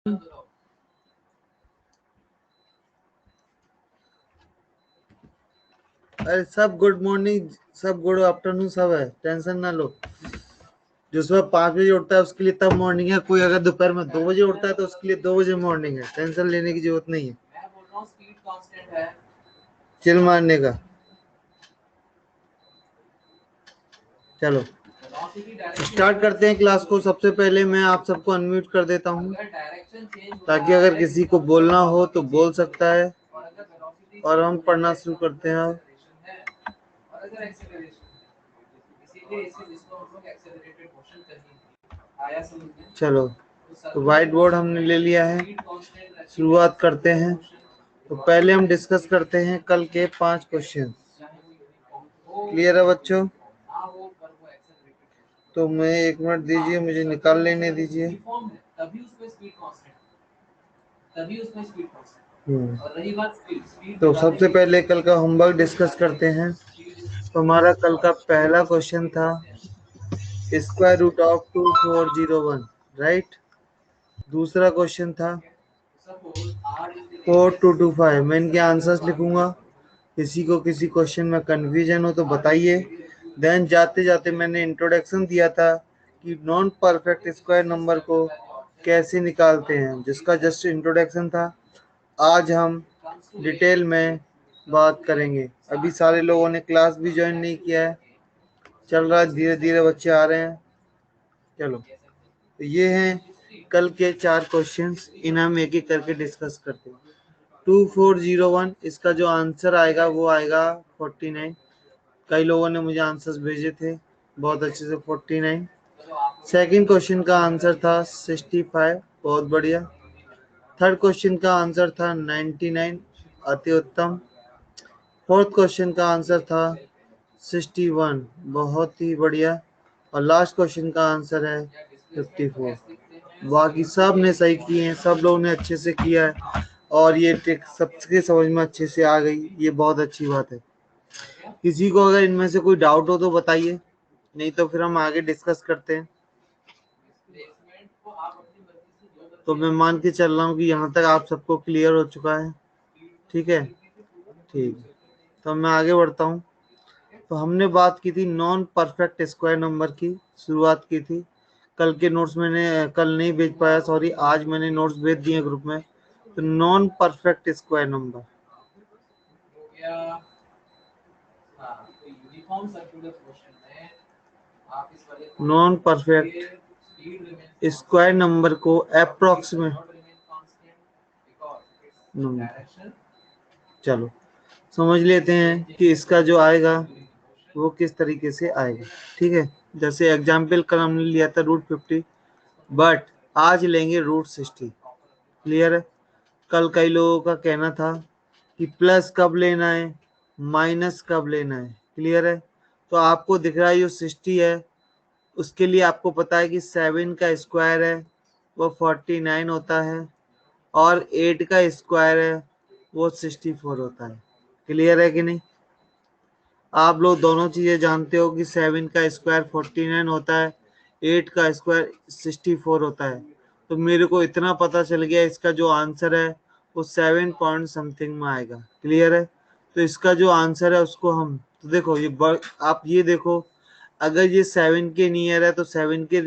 अरे सब good morning, सब गुड आफ्टरनून, सब है, टेंशन ना लो। जो सुबह 5 बजे उठता है उसके लिए तब मॉर्निंग है, कोई अगर दोपहर में 2 बजे उठता है तो उसके लिए 2 बजे मॉर्निंग है। टेंशन लेने की जरूरत नहीं है, चिल मारने का। चलो स्टार्ट करते हैं क्लास को। सबसे पहले मैं आप सबको अनम्यूट कर देता हूँ ताकि अगर किसी को बोलना हो तो बोल सकता है, और हम पढ़ना शुरू करते हैं। चलो तो व्हाइट बोर्ड हमने ले लिया है, शुरुआत करते हैं। तो पहले हम डिस्कस करते हैं कल के 5 क्वेश्चन। क्लियर है बच्चों? तो मैं 1 मिनट दीजिए, मुझे निकाल लेने दीजिए। तो सबसे पहले कल का होमवर्क डिस्कस करते हैं। तो हमारा कल का पहला क्वेश्चन था स्क्वायर रूट ऑफ 2401, राइट। दूसरा क्वेश्चन था 4225। मैं इनके आंसर्स लिखूंगा, किसी को किसी क्वेश्चन में कंफ्यूजन हो तो बताइए। देन जाते जाते मैंने इंट्रोडक्शन दिया था कि नॉन परफेक्ट स्क्वायर नंबर को कैसे निकालते हैं, जिसका जस्ट इंट्रोडक्शन था। आज हम डिटेल में बात करेंगे। अभी सारे लोगों ने क्लास भी ज्वाइन नहीं किया है, चल रहा है, धीरे धीरे बच्चे आ रहे हैं। चलो तो ये हैं कल के 4 क्वेश्चंस, इन्हें हम एक एक करके डिस्कस करते हैं। 2401 इसका जो आंसर आएगा वो आएगा 49। कई लोगों ने मुझे आंसर्स भेजे थे बहुत अच्छे से। 49। सेकंड क्वेश्चन का आंसर था 65, बहुत बढ़िया। थर्ड क्वेश्चन का आंसर था 99, अति उत्तम। फोर्थ क्वेश्चन का आंसर था 61, बहुत ही बढ़िया। और लास्ट क्वेश्चन का आंसर है 54। बाकी सब ने सही किए हैं, सब लोगों ने अच्छे से किया है, और ये ट्रिक सबके समझ में अच्छे से आ गई, ये बहुत अच्छी बात है। किसी को अगर इनमें से कोई डाउट हो तो बताइए, नहीं तो फिर हम आगे डिस्कस करते हैं। तो मैं मान के चल रहा हूँ कि यहाँ तक आप सबको क्लियर हो चुका है। ठीक है, ठीक। तो मैं आगे बढ़ता हूँ। तो हमने बात की थी नॉन परफेक्ट स्क्वायर नंबर की, शुरुआत की थी। कल के नोट्स मैंने कल नहीं भेज पाया, सॉरी, आज मैंने नोट्स भेज दिए ग्रुप में। तो non perfect square number, non perfect square number को अप्रोक्सीमेट नंबर, चलो समझ लेते हैं कि इसका जो आएगा वो किस तरीके से आएगा। ठीक है, जैसे एग्जाम्पल कल हमने लिया था √50, बट आज लेंगे √60। क्लियर है? कल कई लोगों का कहना था कि प्लस कब लेना है, माइनस कब लेना है। क्लियर है? तो आपको दिख रहा है जो 60 है, उसके लिए आपको पता है कि 7 का स्क्वायर है वो 49 होता है, और 8 का स्क्वायर है वो 64 होता है। क्लियर है कि नहीं? आप लोग दोनों चीजें जानते हो कि 7 का स्क्वायर 49 होता है, 8 का स्क्वायर 64 होता है। तो मेरे को इतना पता चल गया इसका जो आंसर है वो 7 पॉइंट समथिंग में आएगा। क्लियर है? तो इसका जो आंसर है उसको हम, तो देखो ये आप ये देखो, अगर ये 7 के नियर है तो 7 के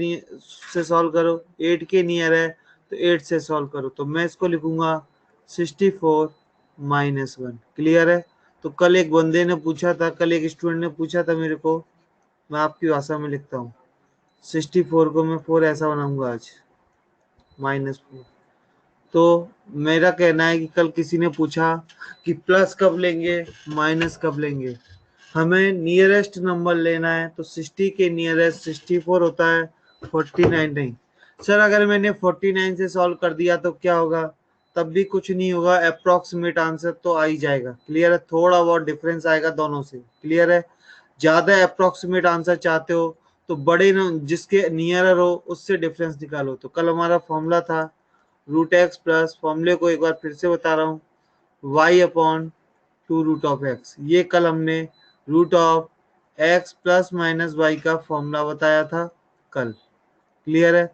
से सॉल्व करो, 8 के नियर है तो 8 से सॉल्व करो। तो मैं इसको लिखूंगा 64 - 1। क्लियर है? तो कल एक बंदे ने पूछा था, कल एक स्टूडेंट ने पूछा था मेरे को, मैं आपकी भाषा में लिखता हूँ, 64 को मैं 4 ऐसा बनाऊंगा आज, -4। तो मेरा कहना है कि कल किसी ने पूछा कि प्लस कब लेंगे, माइनस कब लेंगे। हमें नियरेस्ट नंबर लेना है, तो 60 के नियरेस्ट 64 होता है, 49 नहीं। सर अगर मैंने 49 से सॉल्व कर दिया तो क्या होगा? तब भी कुछ नहीं होगा, अप्रोक्सीमेट आंसर तो आ ही जाएगा। क्लियर है? थोड़ा बहुत डिफरेंस आएगा दोनों से। क्लियर है? ज्यादा अप्रोक्सीमेट आंसर चाहते हो तो बड़े जिसके नियरर हो उससे डिफरेंस निकालो। तो कल हमारा फॉर्मूला था √x प्लस, फॉर्मूले को एक बार फिर से बता रहा हूँ, y/2√x। ये कल हमने √x प्लस माइनस y का फॉर्मूला बताया था कल। क्लियर है?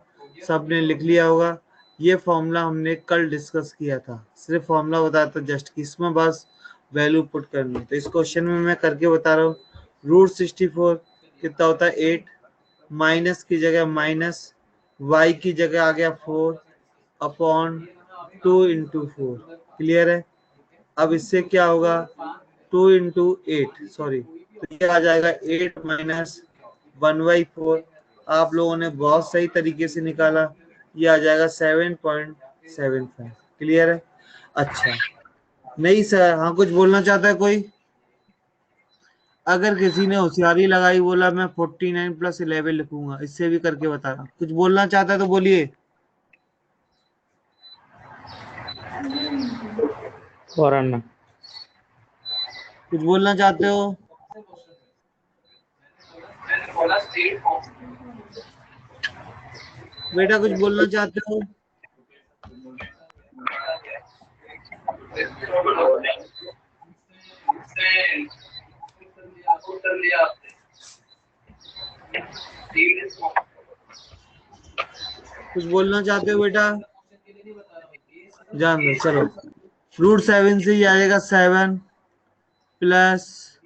सबने लिख लिया होगा। ये फॉर्मूला हमने कल डिस्कस किया था, सिर्फ फॉर्मूला बताया था जस्ट कि इसमें बस वैल्यू पुट करनी है। तो इस क्वेश्चन में मैं करके बता रहा हूँ। √64 कितना होता है 8, माइनस की जगह माइनस, y की जगह आ गया 4 अपॉन 2 इंटू 4। क्लियर है। अब इससे क्या होगा 2 इंटू 8, सॉरी, तो ये आ जाएगा 8 माइनस 1/4। आप लोगों ने बहुत सही तरीके से निकाला, ये आ जाएगा 7.75। क्लियर है। अच्छा, नहीं सर, हाँ कुछ बोलना चाहता है कोई? अगर किसी ने होशियारी लगाई, बोला मैं 49 + 11 लिखूंगा, इससे भी करके बता रहा, कुछ बोलना चाहता है तो बोलिए। और अन्ना कुछ बोलना चाहते हो? बेटा कुछ बोलना चाहते हो? कुछ बोलना चाहते हो बेटा? जान दो, चलो। √7 से ही आएगा 7 +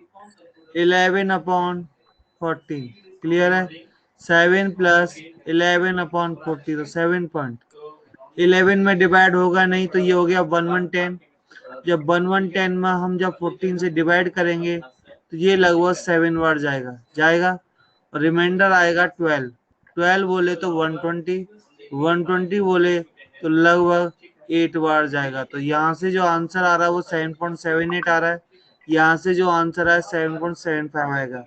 11/14। क्लियर है। 7 + 11/40, तो 7.11 में डिवाइड होगा नहीं, तो ये हो गया 1110। जब 1110 में हम जब 14 से डिवाइड करेंगे तो ये लगभग 7 बार जाएगा जाएगा, और रिमाइंडर आएगा 12। 12 बोले तो 120, 120 बोले तो लगभग 8 बार जाएगा। तो यहाँ से जो आंसर आ रहा है वो 7.78 आ रहा है, यहाँ से जो आंसर है 7.75 आएगा।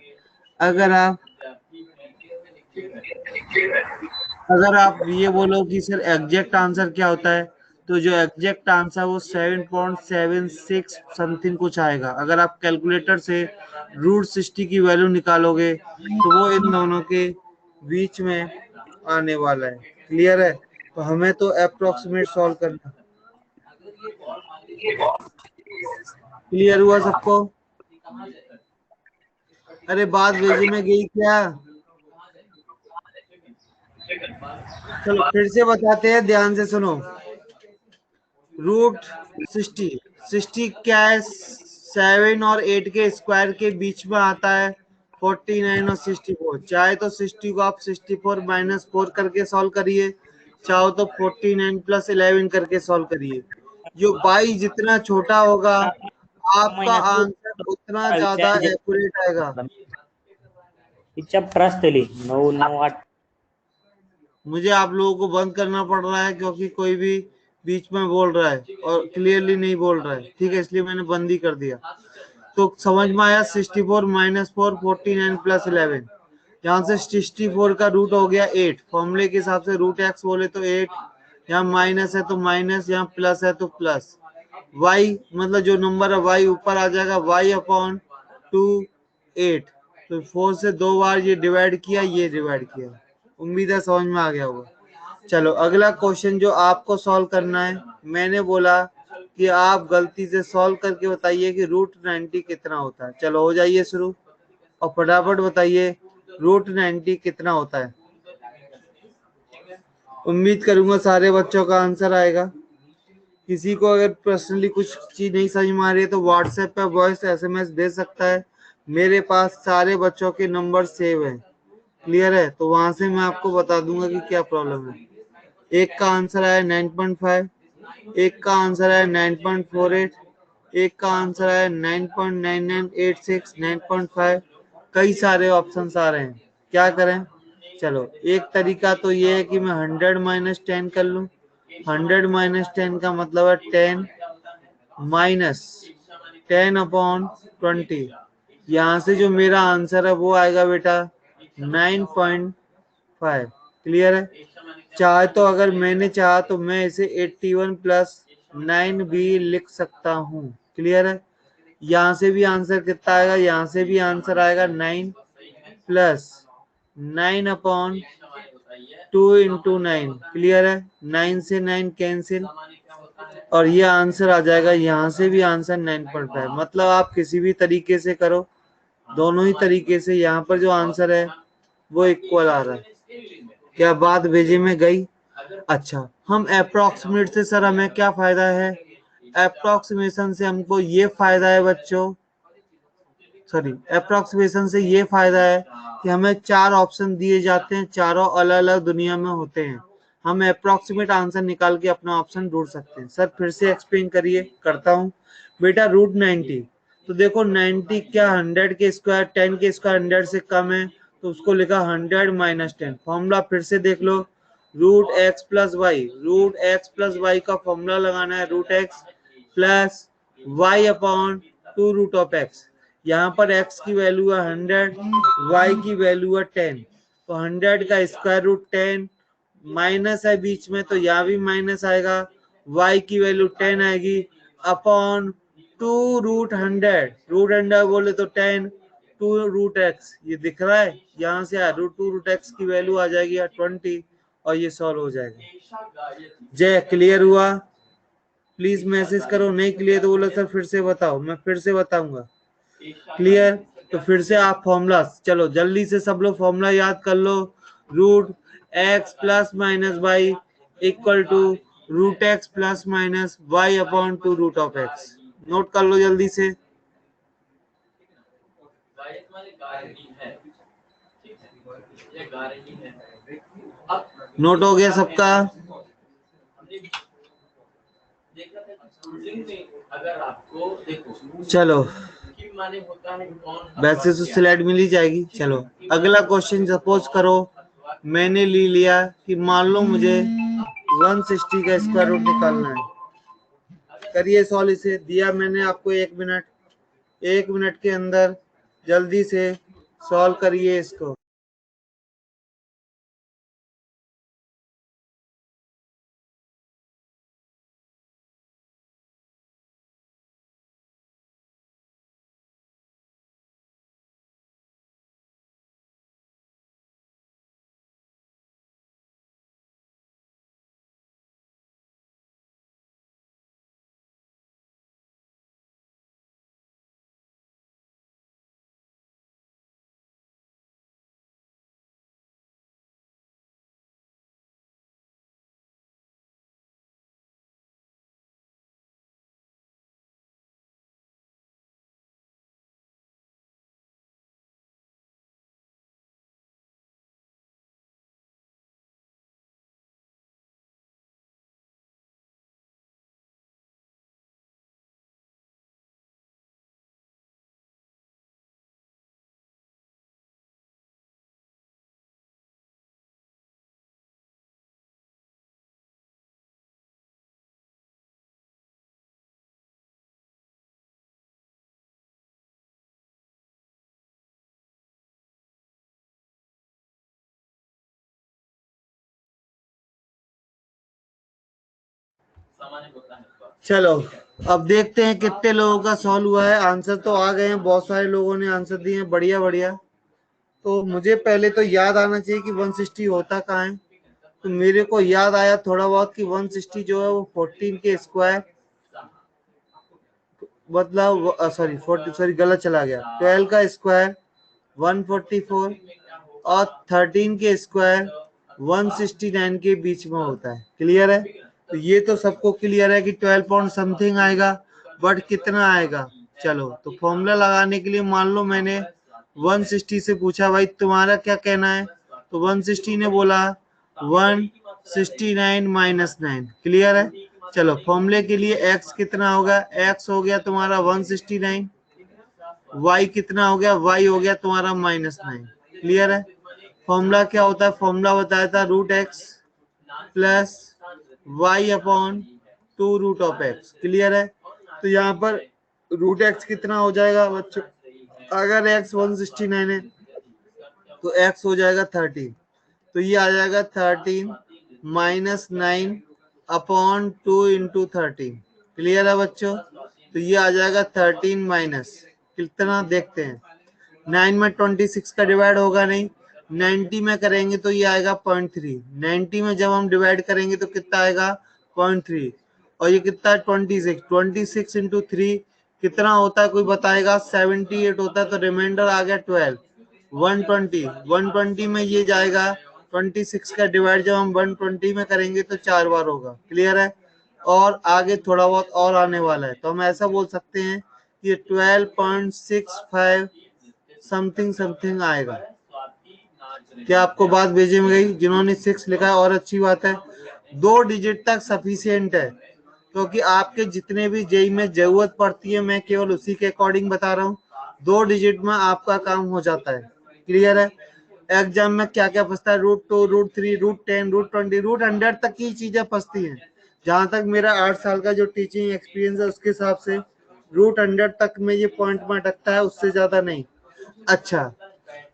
अगर आप ये बोलो कि सर एग्जैक्ट आंसर क्या होता है, तो जो एग्जैक्ट आंसर वो 7.76 समथिंग कुछ आएगा। अगर आप कैलकुलेटर से √60 की वैल्यू निकालोगे तो वो इन दोनों के बीच में आने वाला है। क्लियर है। तो हमें तो अप्रोक्सीमेट सॉल्व करना। क्लियर हुआ सबको? अरे बात भेजे में गई क्या? चलो फिर से बताते हैं, ध्यान से सुनो। √60 क्या है? 7 और 8 के स्क्वायर के बीच में आता है 49 और 64। चाहे तो 60 को आप 64 - 4 करके सॉल्व करिए, चाहो तो 49 + 11 करके सॉल्व करिए। जो बाई जितना छोटा होगा आपका आंसर उतना ज्यादा एक्यूरेट आएगा। प्रस्तली 998 मुझे आप लोगों को बंद करना पड़ रहा है क्योंकि कोई भी बीच में बोल रहा है और क्लियरली नहीं बोल रहा है, ठीक है, इसलिए मैंने बंद ही कर दिया। तो समझ में आया। 64 - 4 49 + 11। यहाँ से 64 का रूट हो गया 8, फॉर्मूले के हिसाब से √x बोले तो 8, यहाँ माइनस है तो माइनस, यहाँ प्लस है तो प्लस। y मतलब जो नंबर है y ऊपर आ जाएगा, y/2 8। तो 4 से 2 बार ये डिवाइड किया, ये डिवाइड किया। उम्मीद है समझ में आ गया होगा। चलो अगला क्वेश्चन जो आपको सॉल्व करना है, मैंने बोला कि आप गलती से सॉल्व करके बताइए कि √90 कितना होता है। चलो हो जाइए शुरू और फटाफट बताइए √90 कितना होता है। उम्मीद करूंगा सारे बच्चों का आंसर आएगा। किसी को अगर पर्सनली कुछ चीज नहीं समझ में आ रही है तो व्हाट्सएप पे वॉइस SMS भेज सकता है। मेरे पास सारे बच्चों के नंबर सेव हैं। क्लियर है। तो वहां से मैं आपको बता दूंगा कि क्या प्रॉब्लम है। एक का आंसर आया 9.5, एक का आंसर आया 9.48, एक का आंसर आया 9.9986, 9.5। कई सारे ऑप्शंस आ रहे हैं, क्या करें। चलो एक तरीका तो ये है कि मैं 100 - 10 कर लूं। 100 - 10 का मतलब है 10 - 10/20। यहाँ से जो मेरा आंसर है वो आएगा बेटा 9.5। क्लियर है। चाहे तो अगर मैंने चाहा तो मैं इसे 81 + 9 भी लिख सकता हूँ। क्लियर है। यहाँ से भी आंसर कितना आएगा, यहाँ से भी आंसर आएगा 9 + 9/2 × 9। क्लियर है। 9 से 9 कैंसिल और ये आंसर आ जाएगा, यहाँ से भी आंसर 9.5। मतलब आप किसी भी तरीके से करो, दोनों ही तरीके से यहाँ पर जो आंसर है वो इक्वल आ रहा है। क्या बात भेजे में गई? अच्छा, हम अप्रोक्सीमेट से सर हमें क्या फायदा है? अप्रोक्सीमेशन से हमको ये फायदा है बच्चों, सॉरी अप्रोक्सीमेशन से ये फायदा है कि हमें 4 ऑप्शन दिए जाते हैं, चारों अलग अलग दुनिया में होते हैं, हम अप्रोक्सीमेट आंसर निकाल के अपना ऑप्शन ढूंढ सकते हैं। सर फिर से एक्सप्लेन करिए। करता हूँ बेटा। रूट 90, तो देखो 90 क्या 100 के स्क्वायर 10 के स्क्वायर 100 से कम है, तो उसको लिखा 100 माइनस 10। फॉर्मूला फिर से देख लो, root x plus y, root x plus y का फॉर्मूला लगाना है root x plus y upon 2 root of x. यहाँ पर x की वैल्यू है 100, y की वैल्यू है 10, तो 100 का स्क्वायर रूट 10 माइनस है बीच में, तो यहाँ भी माइनस आएगा, y की वैल्यू 10 आएगी अपॉन 2 रूट 100, रूट 100 बोले तो 10, 2 रूट x, ये दिख रहा है यहाँ से रूट 2 रूट x की वैल्यू आ जाएगी 20 और ये सॉल्व हो जाएगा। जय क्लियर हुआ? प्लीज मैसेज करो, नहीं क्लियर तो बोलो सर फिर से बताओ, मैं फिर से बताऊंगा। क्लियर? तो फिर से आप फॉर्मूला, चलो जल्दी से सब लोग फॉर्मूला याद कर लो। Root x plus minus y equal to root x plus minus y upon 2 root of x. Note कर लो जल्दी से। नोट हो गया सबका? चलो वैसे तो स्लाइड मिल ही जाएगी। चलो अगला क्वेश्चन सपोज करो मैंने ले लिया कि मान लो मुझे 160 का स्क्वायर रूट निकालना है। करिए सॉल्व इसे, दिया मैंने आपको 1 मिनट के अंदर जल्दी से सॉल्व करिए इसको। चलो अब देखते हैं कितने लोगों का सॉल्व हुआ है। आंसर तो आ गए हैं, बहुत सारे लोगों ने आंसर दिए हैं, बढ़िया बढ़िया। तो मुझे पहले तो याद आना चाहिए कि 160 होता कहाँ है। तो मेरे को याद आया थोड़ा बहुत कि 160 जो है वो 14 के स्क्वायर, मतलब सॉरी गलत चला गया, 12 का स्क्वायर 144 और 13 के स्क्वायर 169 के बीच में होता है। क्लियर है? तो ये तो सबको क्लियर है कि 12 पॉइंट समथिंग आएगा, बट कितना आएगा? चलो तो फॉर्मूला लगाने के लिए मान लो मैंने 160 से पूछा भाई तुम्हारा क्या कहना है, तो 160 ने बोला 169 माइनस 9। क्लियर है? चलो फॉर्मूले के लिए x कितना होगा? x हो गया तुम्हारा 169, y कितना हो गया? y हो गया तुम्हारा -9। क्लियर है? फॉर्मूला क्या होता है? फॉर्मूला बताया था root x plus y upon 2 root of x. Clear है? तो यहाँ पर रूट एक्स कितना हो जाएगा बच्चों? अगर x 169 है तो x हो जाएगा 13, तो ये आ जाएगा 13 माइनस 9 अपॉन 2 इंटू 13। क्लियर है बच्चों? तो ये आ जाएगा 13 माइनस कितना, देखते हैं 9 में 26 का डिवाइड होगा नहीं, 90 में करेंगे तो ये आएगा 0.3, 90 में जब हम डिवाइड करेंगे तो कितना आएगा? 0.3, और ये कितना है? 26 इंटू 3 कितना होता है कोई बताएगा? 78 होता है, तो रिमाइंडर आ गया 12, 120 में ये जाएगा 26 का डिवाइड जब हम 120 में करेंगे तो 4 बार होगा। क्लियर है? और आगे थोड़ा बहुत और आने वाला है, तो हम ऐसा बोल सकते हैं कि 12.65 समथिंग समथिंग आएगा। क्या आपको बात भेजे में गई? जिन्होंने 6 लिखा है और अच्छी बात है, 2 डिजिट तक सफिशियंट है, क्योंकि आपके जितने भी जेई में जरूरत पड़ती है मैं केवल उसी के अकॉर्डिंग बता रहा हूँ। 2 डिजिट में आपका काम हो जाता है। क्लियर है? एग्जाम में क्या क्या फंसता है? √2, √3, √10, √20, √100 तक की चीजें फंसती हैं। जहां तक मेरा 8 साल का जो टीचिंग एक्सपीरियंस है उसके हिसाब से √100 तक में ये पॉइंट में अटकता है, उससे ज्यादा नहीं। अच्छा,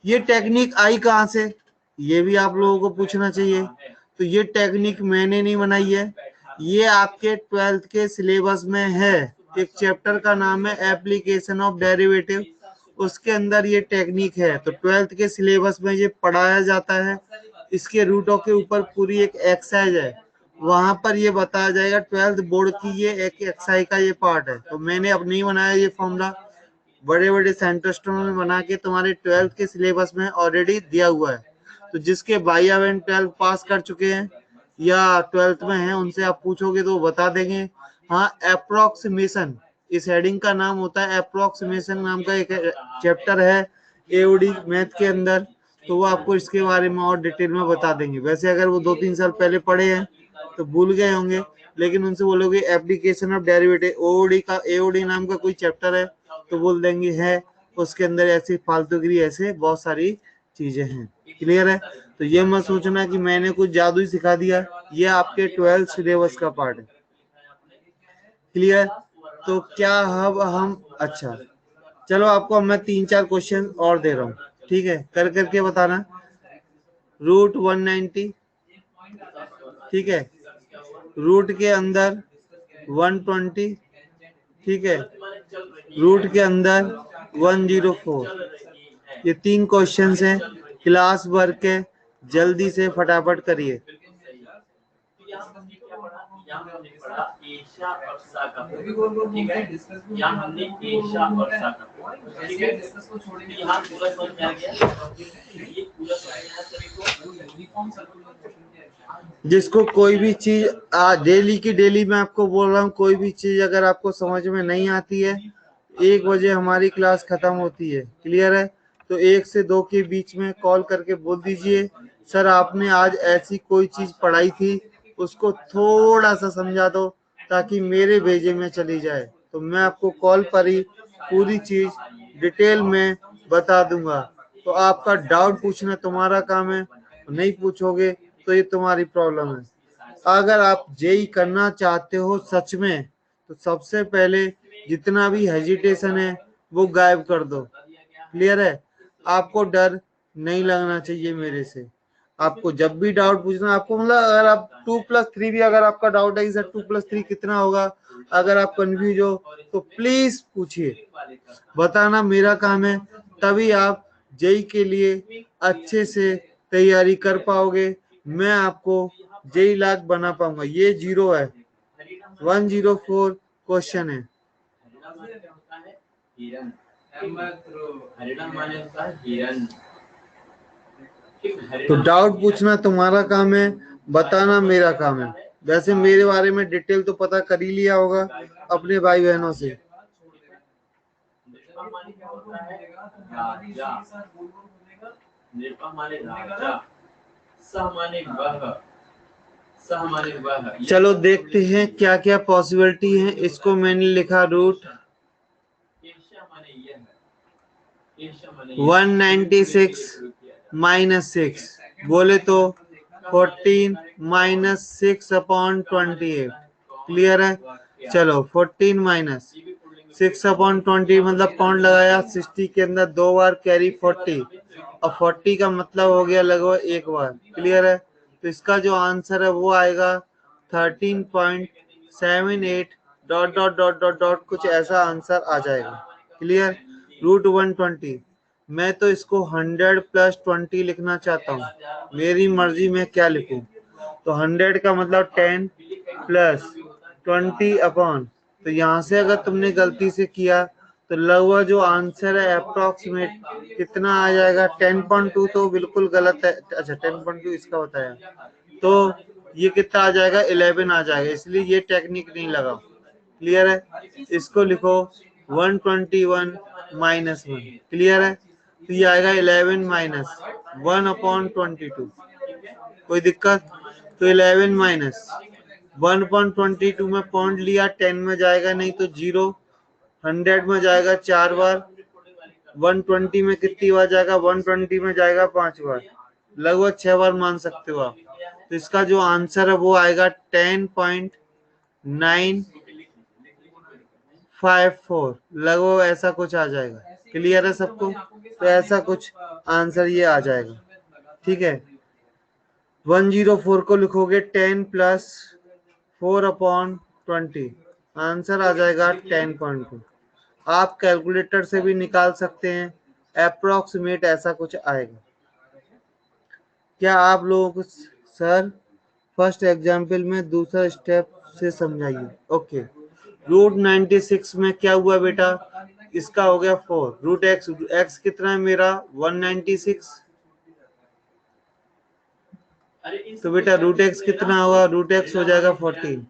ये टेक्निक आई कहाँ से? ये भी आप लोगों को पूछना चाहिए। तो ये टेक्निक मैंने नहीं बनाई है, ये आपके 12th के सिलेबस में है। एक चैप्टर का नाम है एप्लीकेशन ऑफ डेरिवेटिव, उसके अंदर ये टेक्निक है। तो 12th के सिलेबस में ये पढ़ाया जाता है। इसके रूटों के ऊपर पूरी एक एक्सरसाइज है, वहां पर ये बताया जाएगा। 12th बोर्ड की ये एक एक्सरसाइज का ये पार्ट है। तो मैंने अब नहीं बनाया ये फॉर्मूला, बड़े बड़े साइंटिस्टों ने बना के तुम्हारे 12th के सिलेबस में ऑलरेडी दिया हुआ है। तो जिसके भाई बहन 12th पास कर चुके हैं या 12th में हैं, उनसे आप पूछोगे तो वो बता देंगे। हाँ, अप्रोक्सीमेशन इस हेडिंग का नाम होता है। अप्रोक्सीमेशन नाम का एक चैप्टर है एओडी मैथ के अंदर, तो वो आपको इसके बारे में और डिटेल में बता देंगे। वैसे अगर वो 2-3 साल पहले पढ़े हैं तो भूल गए होंगे, लेकिन उनसे बोलोगे एप्लीकेशन ऑफ डेरिवेटिव ओडी का, एओडी नाम का कोई चैप्टर है, तो बोल देंगे है, उसके अंदर ऐसी फालतूगिरी ऐसे बहुत सारी चीजें हैं। क्लियर है? तो ये मत सोचना कि मैंने कुछ जादू ही सिखा दिया, ये आपके 12th सिलेबस का पार्ट है। क्लियर? तो क्या अब हम, अच्छा चलो आपको मैं 3-4 क्वेश्चन और दे रहा हूँ, ठीक है? कर करके बताना। √190, ठीक है, रूट के अंदर 120, ठीक है, रूट के अंदर 104। ये 3 क्वेश्चंस हैं, क्लास वर्क है, जल्दी से फटाफट करिए। जिसको कोई भी चीज डेली की डेली मैं आपको बोल रहा हूँ, कोई भी चीज अगर आपको समझ में नहीं आती है, 1 बजे हमारी क्लास खत्म होती है। क्लियर है? तो 1 से 2 के बीच में कॉल करके बोल दीजिए, सर आपने आज ऐसी कोई चीज पढ़ाई थी, उसको थोड़ा सा समझा दो ताकि मेरे भेजे में चली जाए। तो मैं आपको कॉल पर ही पूरी चीज डिटेल में बता दूंगा। तो आपका डाउट पूछना तुम्हारा काम है, नहीं पूछोगे तो ये तुम्हारी प्रॉब्लम है। अगर आप जेई करना चाहते हो सच में, तो सबसे पहले जितना भी हेजिटेशन है वो गायब कर दो। क्लियर है? आपको डर नहीं लगना चाहिए मेरे से। आपको जब भी डाउट पूछना, आपको मतलब अगर आप 2+3 भी अगर आपका डाउट है कि सर 2+3 कितना होगा, अगर आप कंफ्यूज हो तो प्लीज पूछिए, बताना मेरा काम है। तभी आप जेई के लिए अच्छे से तैयारी कर पाओगे, मैं आपको जेई लाख बना पाऊंगा। ये 0 है, 104 क्वेश्चन है। तो डाउट पूछना तुम्हारा काम है, बताना मेरा काम है। वैसे मेरे बारे में डिटेल तो पता कर ही लिया होगा अपने भाई बहनों से। चलो देखते हैं क्या क्या पॉसिबिलिटी है। इसको मैंने लिखा रूट 196 -6, बोले तो 14 -6/28। क्लियर है? चलो 14 -6/20 मतलब पॉइंट लगाया, 60 के अंदर 2 बार कैरी 40, और 40 का मतलब हो गया लगभग 1 बार। क्लियर है? तो इसका जो आंसर है वो आएगा 13.78 ... कुछ ऐसा आंसर आ जाएगा। क्लियर? √120, मैं तो इसको 100 + 20 लिखना चाहता हूँ, मेरी मर्जी में क्या लिखूं। तो 100 का मतलब 10 + 20 अपॉन, तो यहाँ से अगर तुमने गलती से किया तो तो लगभग जो आंसर है अप्रोक्सीमेट कितना आ जाएगा 10.2 तो बिल्कुल गलत है। अच्छा 10.2 इसका बताया तो ये कितना आ जाएगा 11 आ जाएगा, इसलिए ये टेक्निक नहीं लगा। क्लियर है? इसको लिखो 121 माइनस 1। क्लियर है? तो ये आएगा 11 माइनस 1/22। कोई दिक्कत? तो 11 माइनस 1/22 में पॉइंट लिया, 10 में जाएगा नहीं तो 0, 100 में जाएगा 4 बार, 120 में कितनी बार जाएगा? 120 में जाएगा 5 बार, लगभग 6 बार मान सकते हो आप। तो इसका जो आंसर है वो आएगा 10.954, लगभग ऐसा कुछ आ जाएगा। क्लियर है सबको? तो ऐसा कुछ आंसर ये आ जाएगा। ठीक है, 104 को लिखोगे 10 प्लस 4/20, आंसर आ जाएगा 10.2। आप कैलकुलेटर से भी निकाल सकते हैं, अप्रोक्सीमेट ऐसा कुछ आएगा। क्या आप लोगों को सर फर्स्ट एग्जाम्पल में दूसरा स्टेप से समझाइए। ओके, रूट 96 में क्या हुआ बेटा? इसका हो गया 4 रूट एक्स, एक्स कितना है मेरा 196, तो बेटा रूट एक्स कितना होगा? रूट एक्स हो जाएगा 14।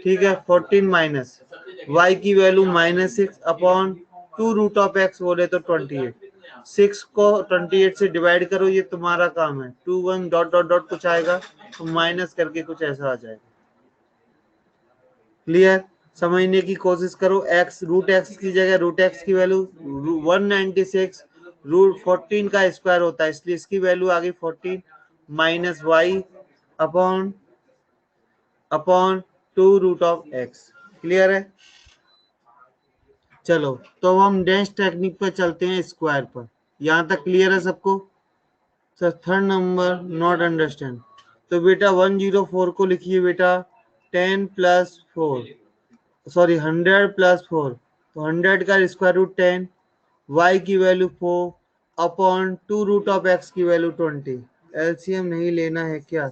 ठीक है, 14 माइनस वाई की वैल्यू -6/2 रूट ऑफ एक्स बोले तो 28। 6 को 28 से डिवाइड करो, ये तुम्हारा काम है। 2 1 डॉट डॉट डॉट कुछ आएगा तो माइनस करके कुछ ऐसा आ जाएगा। क्लियर? समझने की कोशिश करो। एक्स रूट एक्स की जगह रूट एक्स की वैल्यू 196 रूट 14 का स्क्वायर होता है, इसलिए इसकी वैल्यू आ गई 14 minus y upon 2 root of x. Clear है? चलो तो हम डैश टेक्निक पर चलते हैं, स्क्वायर पर। यहां तक क्लियर है सबको? Sir third number not understand. तो बेटा 104 को लिखिए बेटा 10 प्लस 4, सॉरी 100 प्लस 4, तो 100 का स्क्वायर रूट 10, वाई की value 4 upon 2 root of x की वैल्यू 20। एलसीएम नहीं लेना है क्या?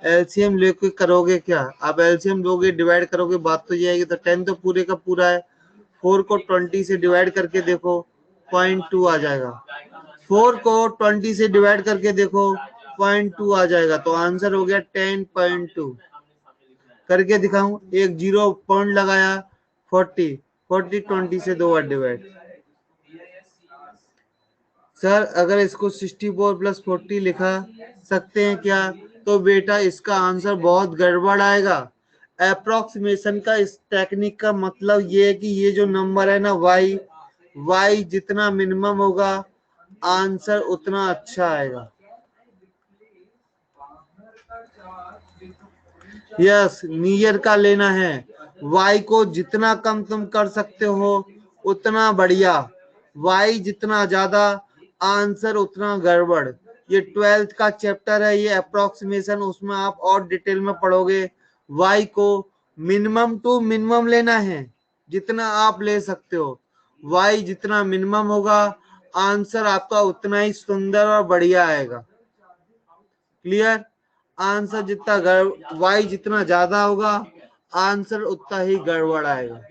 एलसीएम लेके करोगे क्या? आप एलसीएम लोगे डिवाइड करोगे बात तो ये आएगी। तो 10 तो पूरे का पूरा है, 4 को 20 से डिवाइड करके देखो 0.2 आ जाएगा। 4 को 20 से डिवाइड करके देखो 0.2 आ जाएगा, तो आंसर हो गया 10.2। करके दिखाऊं? एक 0 पॉइंट लगाया, 40 20 से 2 बार डिवाइड। सर अगर इसको 64 प्लस 40 लिखा सकते हैं क्या? तो बेटा इसका आंसर बहुत गड़बड़ आएगा। अप्रोक्सीमेशन का इस टेक्निक का मतलब ये है कि ये जो नंबर है ना y जितना मिनिमम होगा आंसर उतना अच्छा आएगा। यस, नियर का लेना है। y को जितना कम तुम कर सकते हो उतना बढ़िया, y जितना ज्यादा आंसर उतना गड़बड़। ये 12th का चैप्टर है, ये अप्रोक्सीमेशन, उसमें आप और डिटेल में पढ़ोगे। y को मिनिमम टू मिनिमम लेना है, जितना आप ले सकते हो। y जितना मिनिमम होगा आंसर आपका उतना ही सुंदर और बढ़िया आएगा। क्लियर? आंसर जितना y जितना ज्यादा होगा आंसर उतना ही गड़बड़ आएगा।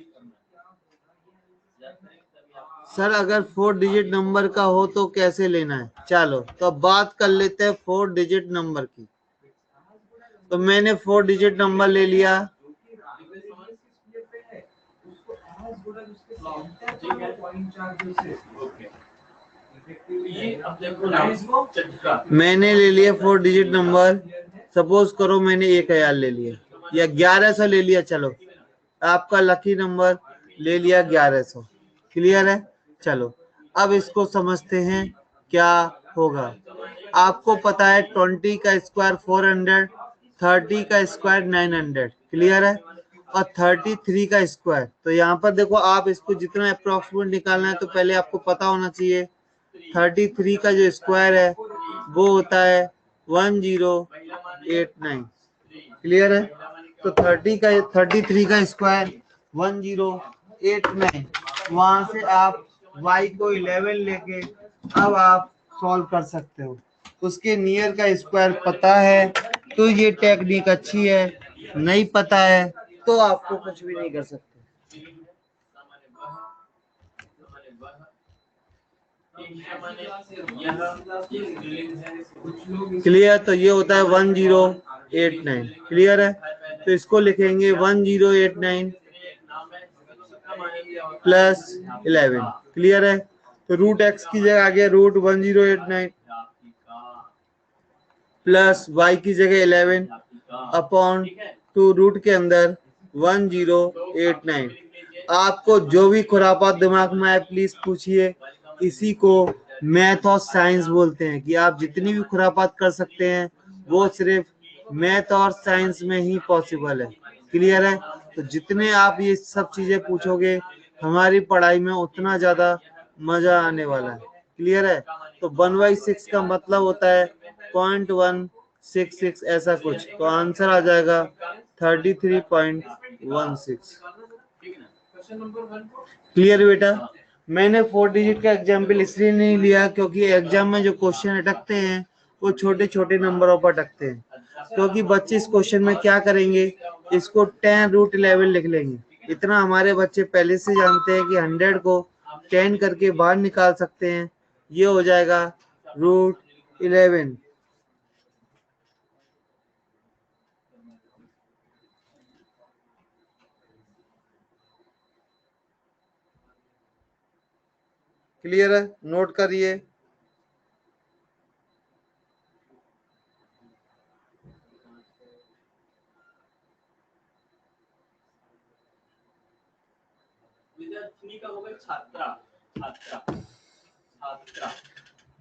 सर अगर 4 डिजिट नंबर का हो तो कैसे लेना है? चलो तो अब बात कर लेते हैं 4 डिजिट नंबर की। तो मैंने 4 डिजिट नंबर ले लिया। मैंने ले लिया 4 डिजिट नंबर। सपोज करो मैंने 1000 ले लिया या 1100 ले लिया। चलो आपका लकी नंबर ले लिया 1100। क्लियर है? चलो अब इसको समझते हैं क्या होगा। आपको पता है 20 का स्क्वायर 400, 30 का स्क्वायर 900। क्लियर है? और 33 का स्क्वायर, तो यहाँ पर देखो आप इसको जितना अप्रोक्सीमेट निकालना है तो पहले आपको पता होना चाहिए 33 का जो स्क्वायर है वो होता है 1089। क्लियर है? तो 33 का स्क्वायर 1089, वहां से आप y को 11 लेके अब आप सॉल्व कर सकते हो। उसके नियर का स्क्वायर पता है तो ये टेक्निक अच्छी है, नहीं पता है तो आपको कुछ भी नहीं कर सकते। क्लियर? तो ये होता है 1089। क्लियर है? तो इसको लिखेंगे 1089 प्लस 11। क्लियर है? तो रूट एक्स की जगह आ गया रूट 1089 प्लस वाई की जगह 11 अपॉन 2 रूट के अंदर 1089। आपको जो भी खुरापात दिमाग में आए प्लीज पूछिए। इसी को मैथ और साइंस बोलते हैं कि आप जितनी भी खुरापात कर सकते हैं वो सिर्फ मैथ और साइंस में ही पॉसिबल है। क्लियर है? तो जितने आप ये सब चीजें पूछोगे हमारी पढ़ाई में उतना ज्यादा मजा आने वाला है। क्लियर है? तो 1/6 का मतलब होता है 0.166 ऐसा कुछ। तो आंसर आ जाएगा 33.16। क्लियर बेटा? मैंने 4 डिजिट का एग्जाम्पल इसलिए नहीं लिया क्योंकि एग्जाम में जो क्वेश्चन अटकते हैं वो छोटे छोटे नंबरों पर अटकते हैं। क्योंकि बच्चे इस क्वेश्चन में क्या करेंगे, इसको 10√11 लिख लेंगे। इतना हमारे बच्चे पहले से जानते हैं कि 100 को 10 करके बाहर निकाल सकते हैं। ये हो जाएगा √11। क्लियर है? नोट करिए।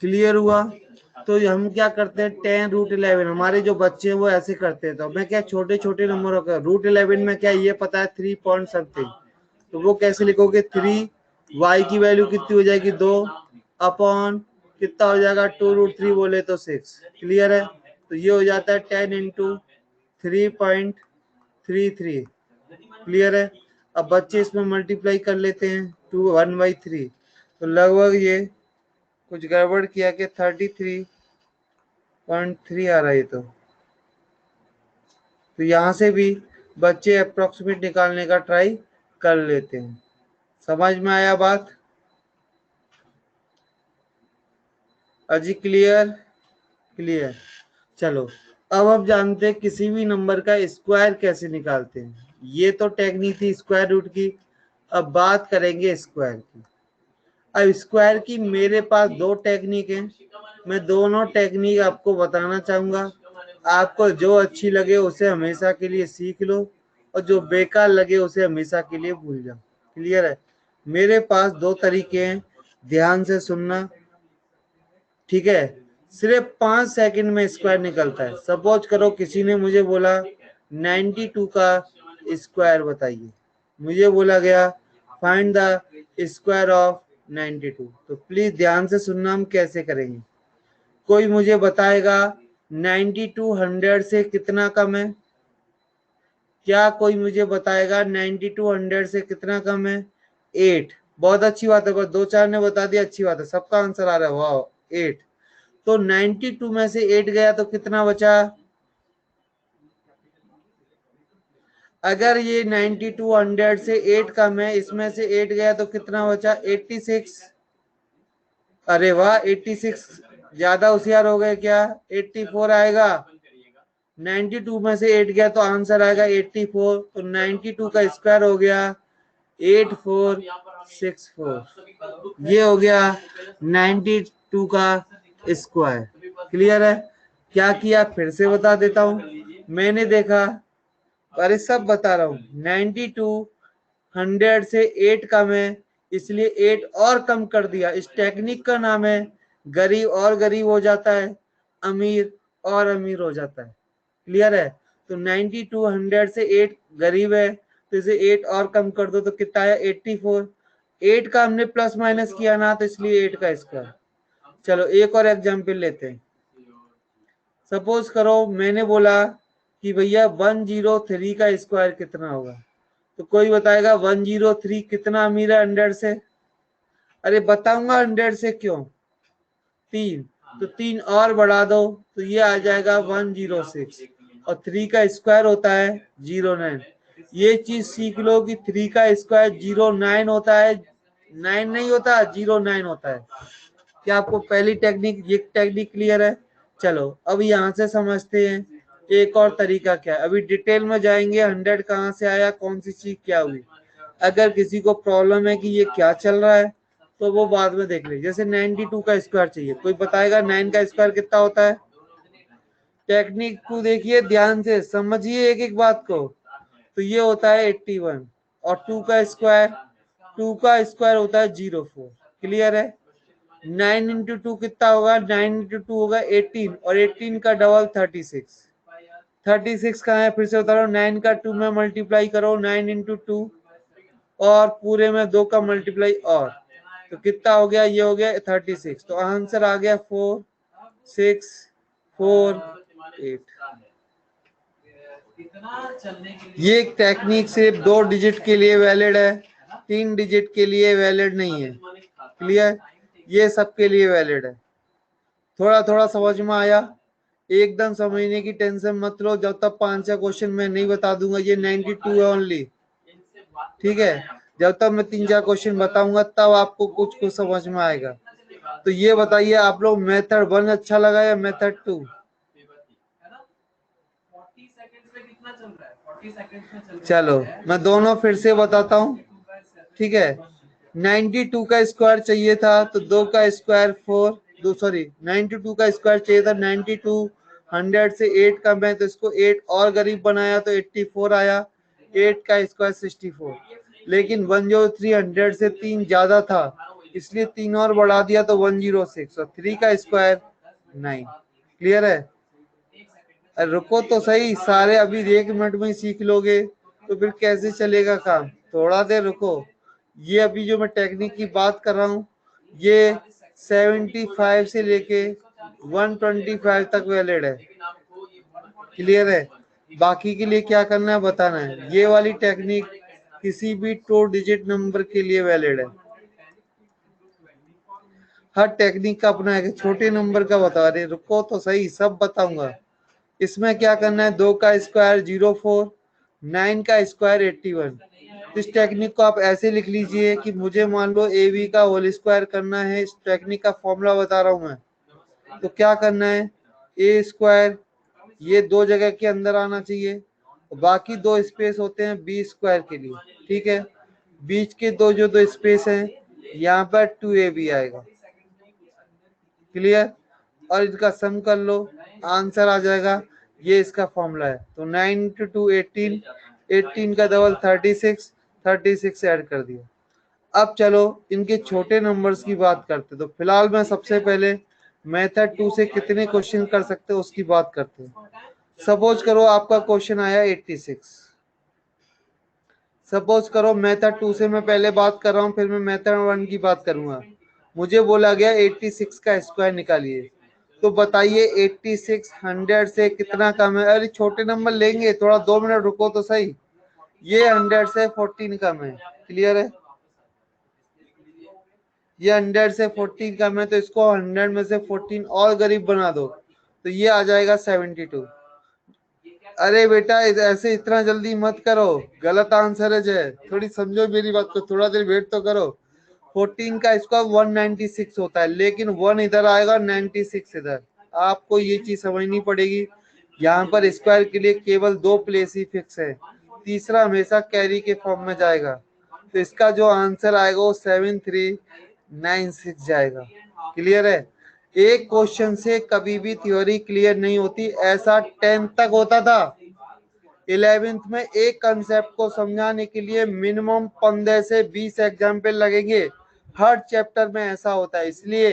क्लियर हुआ? तो हम क्या करते हैं 10√11 हमारे जो बच्चे हैं वो ऐसे करते हैं। तो मैं क्या छोटे छोटे नंबरों का √11 में क्या ये पता है 3 पॉइंट समथिंग, तो वो कैसे लिखोगे 3 y की वैल्यू कितनी हो जाएगी 2 अपॉन कितना हो जाएगा 2√3 बोले तो 6। क्लियर है? तो ये हो जाता है 10 इंटू 3.33। क्लियर है? अब बच्चे इसमें मल्टीप्लाई कर लेते हैं 1/3। तो लगभग ये कुछ गड़बड़ किया कि 33.3 आ रहा है। तो यहाँ से भी बच्चे अप्रोक्सीमेट निकालने का ट्राई कर लेते हैं। समझ में आया बात? अजी क्लियर? क्लियर। चलो अब हम जानते हैं किसी भी नंबर का स्क्वायर कैसे निकालते हैं। ये तो टेक्निक थी स्क्वायर रूट की। अब बात करेंगे स्क्वायर की। अब स्क्वायर की मेरे पास 2 टेक्निक हैं। मैं दोनों टेक्निक आपको बताना चाहूंगा। आपको जो अच्छी लगे उसे हमेशा के लिए सीख लो और जो बेकार लगे उसे हमेशा के लिए भूल जाओ। क्लियर है? मेरे पास 2 तरीके हैं, ध्यान से सुनना। ठीक है? सिर्फ 5 सेकंड में स्क्वायर निकलता है। सपोज करो किसी ने मुझे बोला 92 का स्क्वायर बताइए। मुझे बोला गया फाइंड द स्क्वायर ऑफ 92। तो प्लीज ध्यान से सुनना हम कैसे करेंगे। कोई मुझे बताएगा 92 100 से कितना कम है? क्या कोई मुझे बताएगा 92 100 से कितना कम है? 8। बहुत अच्छी बात है, बस 2-4 ने बता दिया, अच्छी बात है, सबका आंसर आ रहा है, वाह 8। तो 92 में से 8 गया तो कितना बचा? अगर ये 92 100 से 8 कम है, इसमें से 8 गया तो कितना बचा? 86। अरे वाह 86। ज्यादा होशियार हो गए क्या? 84 आएगा। 92 में से 8 गया तो आंसर आएगा 84। तो 92 का स्क्वायर हो गया 8464। ये हो गया 92 का स्क्वायर। क्लियर है? क्या किया फिर से बता देता हूं। मैंने देखा, अरे सब बता रहा हूं, 92 100 से 8 कम है इसलिए 8 और कम कर दिया। इस टेक्निक का नाम है गरीब और गरीब हो जाता है, अमीर और अमीर हो जाता है। क्लियर है? तो 92 100 से 8 गरीब है तो इसे 8 और कम कर दो तो कितना आया 84। 8 का हमने प्लस माइनस किया ना तो इसलिए 8 का स्क्वायर। चलो एक और एग्जांपल लेते हैं। सपोज करो मैंने बोला कि भैया 103 का स्क्वायर कितना होगा। तो कोई बताएगा 103 कितना अमीर है 100 से? अरे बताऊंगा 100 से क्यों, 3। तो 3 और बढ़ा दो तो ये आ जाएगा 106। और 3 का स्क्वायर होता है 09। ये चीज सीख लो कि 3 का स्क्वायर 09 होता है, 9 नहीं होता, 09 होता है। क्या आपको पहली टेक्निक, ये टेक्निक क्लियर है? चलो अब यहाँ से समझते हैं एक और तरीका क्या है। अभी डिटेल में जाएंगे 100 कहाँ से आया, कौन सी चीज क्या हुई। अगर किसी को प्रॉब्लम है कि ये क्या चल रहा है तो वो बाद में देख ले। जैसे 92 का स्क्वायर चाहिए, कोई बताएगा 9 का स्क्वायर कितना होता है? टेक्निक को देखिए ध्यान से, समझिए एक एक बात को। तो ये होता है 81 और 2 का स्क्वायर, 2 का स्क्वायर होता है 04। क्लियर है? 9 इंटू 2 कितना होगा? 9 इंटू 2 होगा 18 और 18 का डबल 36। 36 कहाँ है? फिर से बता रहा हूँ, 9 का 2 में मल्टीप्लाई करो, 9 इंटू 2 और पूरे में 2 का मल्टीप्लाई और, तो कितना हो गया? ये हो गया 36। तो आंसर आ गया 4 6 4 8। ये टेक्निक सिर्फ 2 डिजिट के लिए वैलिड है, 3 डिजिट के लिए वैलिड नहीं है। क्लियर? ये सबके लिए वैलिड है। थोड़ा थोड़ा समझ में आया? एकदम समझने की टेंशन मत लो, जब तक 5 क्वेश्चन मैं नहीं बता दूंगा। ये 92 है ओनली, ठीक है? जब तक मैं 3-4 क्वेश्चन बताऊंगा तब आपको कुछ कुछ समझ में आएगा। तो ये बताइए आप लोग, मेथड 1 अच्छा लगा या मेथड 2? चलो मैं दोनों फिर से बताता हूँ, ठीक है? 92 का स्क्वायर चाहिए था तो 2 का स्क्वायर 4, 92 का स्क्वायर चाहिए था 92, 100 से 8 कम है तो इसको 8 और गरीब बनाया तो 84 आया। 8 का स्क्वायर 64, लेकिन 103 100 से 3 ज्यादा था इसलिए 3 और बढ़ा दिया तो 106 और 3 का स्क्वायर 9। क्लियर है? रुको तो सही, सारे अभी 1 मिनट में ही सीख लोगे तो फिर कैसे चलेगा काम? थोड़ा देर रुको। ये अभी जो मैं टेक्निक की बात कर रहा हूँ ये 75 से लेके 125 तक वैलिड है। क्लियर है? बाकी के लिए क्या करना है बताना है। ये वाली टेक्निक किसी भी 2 डिजिट नंबर के लिए वैलिड है। हर टेक्निक का अपना है। छोटे नंबर का बता रहे, रुको तो सही, सब बताऊंगा। इसमें क्या करना है? 2 का स्क्वायर 04, 9 का स्क्वायर 81। इस टेक्निक को आप ऐसे लिख लीजिए कि मुझे मान लो AB का होल स्क्वायर करना है। इस टेक्निक का फॉर्मूला बता रहा हूं मैं। तो क्या करना है? ए स्क्वायर ये 2 जगह के अंदर आना चाहिए, बाकी 2 स्पेस होते हैं बी स्क्वायर के लिए, ठीक है? बीच के जो 2 स्पेस हैं यहाँ पर 2AB आएगा। क्लियर? और इसका सम कर लो, आंसर आ जाएगा। ये इसका फॉर्मूला है। तो 9 इंटू 2 18, 18 का डबल 36, 36 ऐड कर दिया। अब चलो इनके छोटे नंबर्स की बात करते। तो फिलहाल मैं सबसे पहले मेथड 2 से कितने क्वेश्चन कर सकते हो उसकी बात करते हैं। सपोज करो आपका क्वेश्चन आया 86। सपोज करो मेथड 2 से मैं पहले बात कर रहा हूँ, फिर मैं मेथड 1 की बात करूंगा। मुझे बोला गया 86 का स्क्वायर निकालिए। तो बताइए 86 100 से कितना कम है? अरे छोटे नंबर लेंगे, थोड़ा 2 मिनट रुको तो सही। ये 100 से 14 कम है। क्लियर है? ये 100 से 14 कम है तो इसको 100 में से 14 और गरीब बना दो तो ये आ जाएगा 72। अरे बेटा ऐसे इतना जल्दी मत करो, गलत आंसर है। थोड़ी समझो मेरी बात को, थोड़ा देर वेट तो करो। 14 का स्क्वायर 196 होता है, लेकिन 1 इधर आएगा 96 इधर। आपको ये चीज समझनी पड़ेगी। यहाँ पर स्क्वायर के लिए केवल 2 प्लेस ही फिक्स है, तीसरा हमेशा कैरी के फॉर्म में जाएगा। तो इसका जो आंसर आएगा वो 7396 जाएगा। क्लियर है? एक क्वेश्चन से कभी भी थ्योरी क्लियर नहीं होती, ऐसा 10th तक होता था। 11th में एक कंसेप्ट को समझाने के लिए मिनिमम 15 से 20 एग्जाम्पल लगेंगे। हर चैप्टर में ऐसा होता है, इसलिए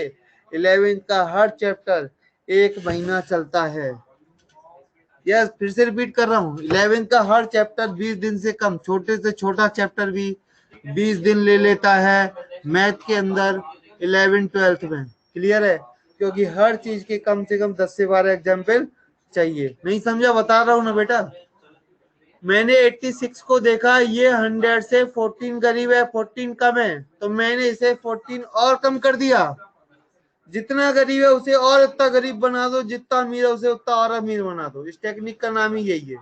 11th का हर चैप्टर 1 महीना चलता है। यस, फिर से रिपीट कर रहा हूँ, 11th का हर चैप्टर 20 दिन से कम, छोटे से छोटा चैप्टर भी 20 दिन ले लेता है मैथ के अंदर 11 12th में। क्लियर है? क्योंकि हर चीज के कम से कम 10 से 12 एग्जाम्पल चाहिए। नहीं समझा? बता रहा हूँ ना बेटा। मैंने 86 को देखा, ये 100 से 14 करीब है, 14 कम है तो मैंने इसे 14 और कम कर दिया। जितना गरीब है उसे और उतना गरीब बना दो, जितना अमीर है उसे उतना और अमीर बना दो। इस टेक्निक का नाम ही यही है।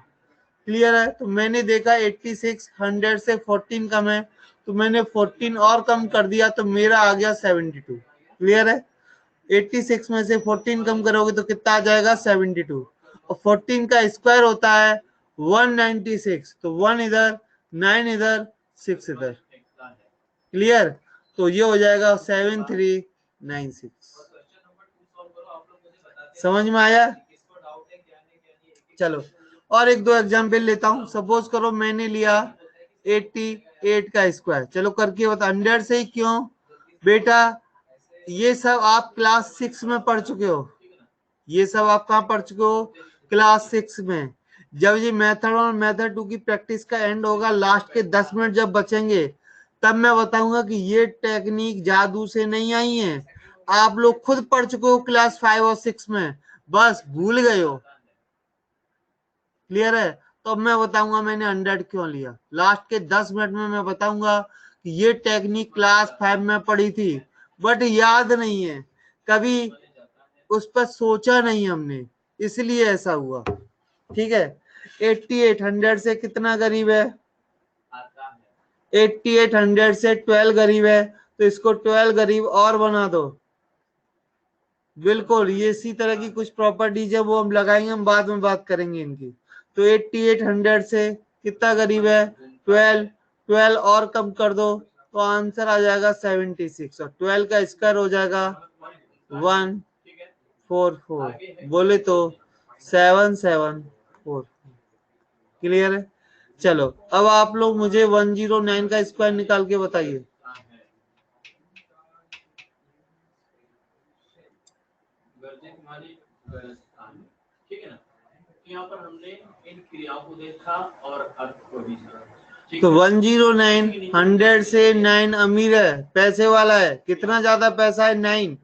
क्लियर है? तो मैंने देखा 86 100 से 14 कम है तो मैंने 14 और कम कर दिया तो मेरा आ गया 72। क्लियर है? 86 में से 14 कम करोगे तो कितना आ जाएगा 72, और 14 का स्क्वायर होता है 196, तो 1 इधर 9 इधर 6 इधर, क्लियर। तो ये हो जाएगा 7396। समझ में आया? चलो और एक दो एग्जाम्पल लेता हूं। सपोज करो मैंने लिया 88 का स्क्वायर, चलो करके बता। 100 से ही क्यों बेटा, ये सब आप क्लास 6 में पढ़ चुके हो, ये सब आप कहाँ पढ़ चुके हो, क्लास 6 में। जब ये मेथड 1 और मेथड 2 की प्रैक्टिस का एंड होगा, लास्ट के 10 मिनट जब बचेंगे, तब मैं बताऊंगा कि ये टेक्निक जादू से नहीं आई है, आप लोग खुद पढ़ चुके हो क्लास 5 और 6 में, बस भूल गए हो। क्लियर है? तो अब मैं बताऊंगा मैंने 100 क्यों लिया। लास्ट के 10 मिनट में मैं बताऊंगा कि ये टेक्निक क्लास 5 में पढ़ी थी, बट याद नहीं है, कभी उस पर सोचा नहीं हमने, इसलिए ऐसा हुआ। ठीक है। 88 100 से कितना करीब है, 88 100 से 12 करीब है, तो इसको 12 करीब और बना दो। बिल्कुल, ये इसी तरह की कुछ प्रॉपर्टीज है, वो हम लगाएंगे, हम बाद में बात करेंगे इनकी। तो 88 100 से कितना करीब है 12, 12 और कम कर दो तो आंसर आ जाएगा 76, और 12 का स्क्वायर हो जाएगा 144, बोले तो 774। क्लियर है? चलो अब आप लोग मुझे 109 का स्क्वायर निकाल के बताइए। ठीक है ना, यहाँ पर हमने इन क्रियाओं को देखा और अर्थ को भी जाना। तो 109 100 से 9 अमीर है, पैसे वाला है। कितना ज्यादा पैसा है 9,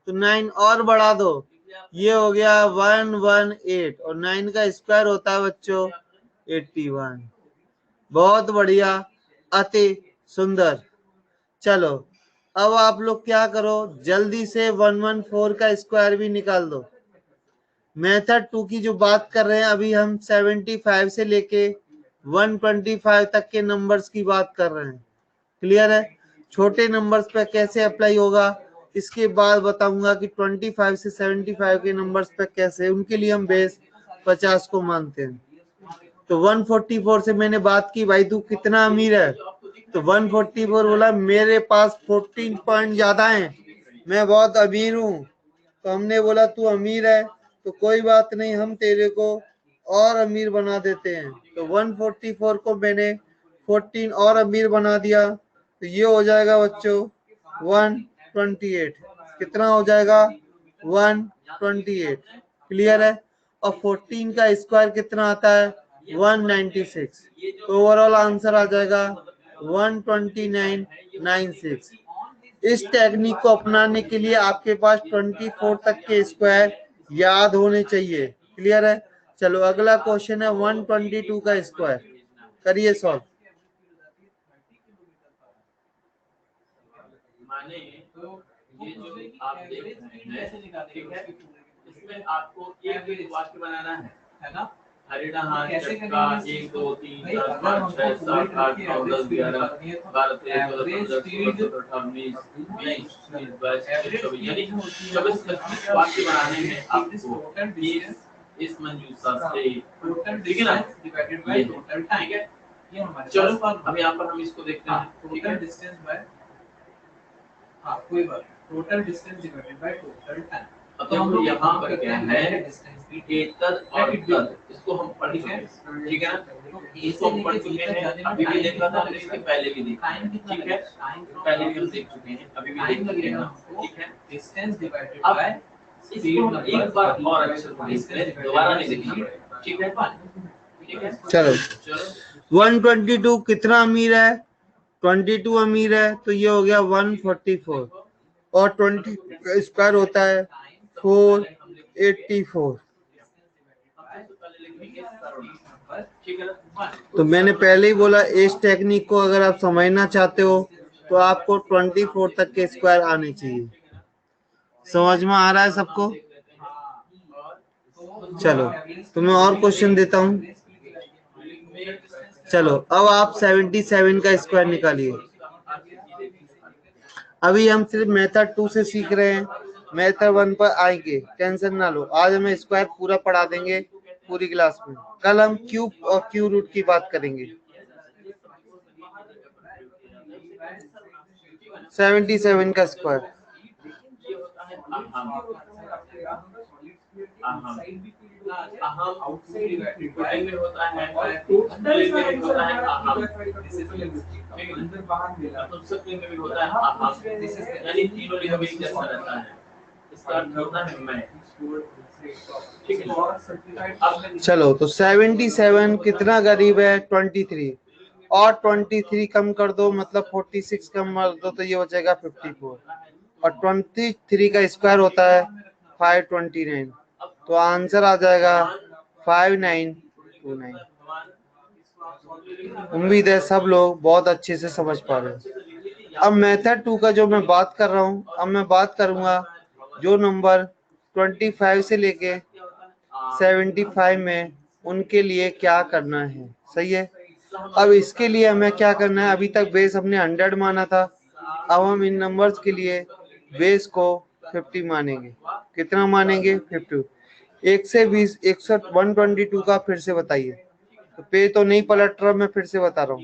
तो 9 और बढ़ा दो, ये हो गया 118, और 9 का स्क्वायर होता है बच्चों 81। बहुत बढ़िया, अति सुंदर। चलो अब आप लोग क्या करो, जल्दी से 114 का स्क्वायर भी निकाल दो। मेथड 2 की जो बात कर रहे हैं अभी हम 75 से लेके 125 तक के नंबर्स की बात कर रहे हैं। क्लियर है? छोटे नंबर्स पे कैसे अप्लाई होगा इसके बाद बताऊंगा कि 25 से 75 के नंबर्स पे कैसे, उनके लिए हम बेस 50 को मानते हैं। तो 144 से मैंने बात की, भाई तू कितना अमीर है, तो 144 बोला मेरे पास 14 पॉइंट ज्यादा है, मैं बहुत अमीर हूँ। तो हमने बोला तू अमीर है तो कोई बात नहीं, हम तेरे को और अमीर बना देते हैं। तो 144 को मैंने 14 और अमीर बना दिया, तो ये हो जाएगा बच्चों 128। कितना हो जाएगा 128। क्लियर है? और 14 का स्क्वायर कितना आता है 196, तो ओवरऑल आंसर आ जाएगा 12996। इस टेक्निक को अपनाने के लिए आपके पास 24 तक के स्क्वायर याद होने चाहिए। क्लियर है? चलो अगला क्वेश्चन है 122 का स्क्वायर, करिए सॉल्व। माने तो ये जो आप देख रहे हैं, ठीक है, इसमें आपको एक वाक्य बनाना है ना। हरियाणा चक्का 1 2 3 4 5 6 7 8 9 10 11 12 13 14 15 16 17 18 19 20 21 22 यानी 24 25 वाक्य बनाने हैं आपको इस मंजूषा से, ठीक है ना, डिवाइडेड बाय टोटल टाइम। ठीक है, ये हमारे चलो अब यहाँ पर हम इसको देखते हैं। टोटल डिस्टेंस बाय, हाँ कोई बात, total distance divided by total time. अब हम लोग यहाँ पर क्या है तद और तद, इसको हम पढ़ चुके हैं। ठीक है ना, इसको हम पढ़ चुके हैं, अभी भी देख रहा था, इसके पहले भी देखा। ठीक है, पहले भी हम देख चुके हैं, अभी भी देख चुके हैं। ठीक है, डिस्टेंस डिवाइडेड बाय इसको हम एक बार और अच्छे से देखते हैं, दोबारा नहीं देखना पड़ेगा। ठीक है, ठीक है, चलो 122 कितना अमीर है 22 अमीर है, तो ये हो गया 144, और 20 स्क्वायर होता है 484। तो मैंने पहले ही बोला इस टेक्निक को अगर आप समझना चाहते हो तो आपको 24 तक के स्क्वायर आने चाहिए। समझ में आ रहा है सबको? चलो तो मैं और क्वेश्चन देता हूं। चलो अब आप 77 का स्क्वायर निकालिए। अभी हम सिर्फ मेथड 2 से सीख रहे हैं, मेथड 1 पर आएंगे, टेंशन ना लो, आज हमें स्क्वायर पूरा पढ़ा देंगे पूरी क्लास में। कल हम क्यूब और क्यू रूट की बात करेंगे। 77 का स्क्वायर ये होता है अहम पुलिंग में होता है, पुलिंग में होता है अहम, नपुंसकलिंग में भी होता है अहम, यानी तीनों लिंग में एक जैसा रहता है। इसका अर्थ होता है मैं। ठीक है, अब चलो तो 77 कितना करीब है 23, और 23 कम कर दो मतलब 46 कम कर दो तो ये हो जाएगा 54, और 23 का स्क्वायर होता है 529, तो आंसर आ जाएगा 5929। उम्मीद है सब लोग बहुत अच्छे से समझ पा रहे हैं। अब मेथड 2 का जो मैं बात कर रहा हूँ, अब मैं बात करूंगा जो नंबर 25 से लेके 75 में उनके लिए क्या करना है। सही है, अब इसके लिए हमें क्या करना है, अभी तक बेस हमने 100 माना था, अब हम इन नंबर्स के लिए बेस को 50 मानेंगे। कितना मानेंगे 50। 1 से 20 122 का फिर से बताइए, तो पे तो नहीं पलट रहा, मैं फिर से बता रहा हूँ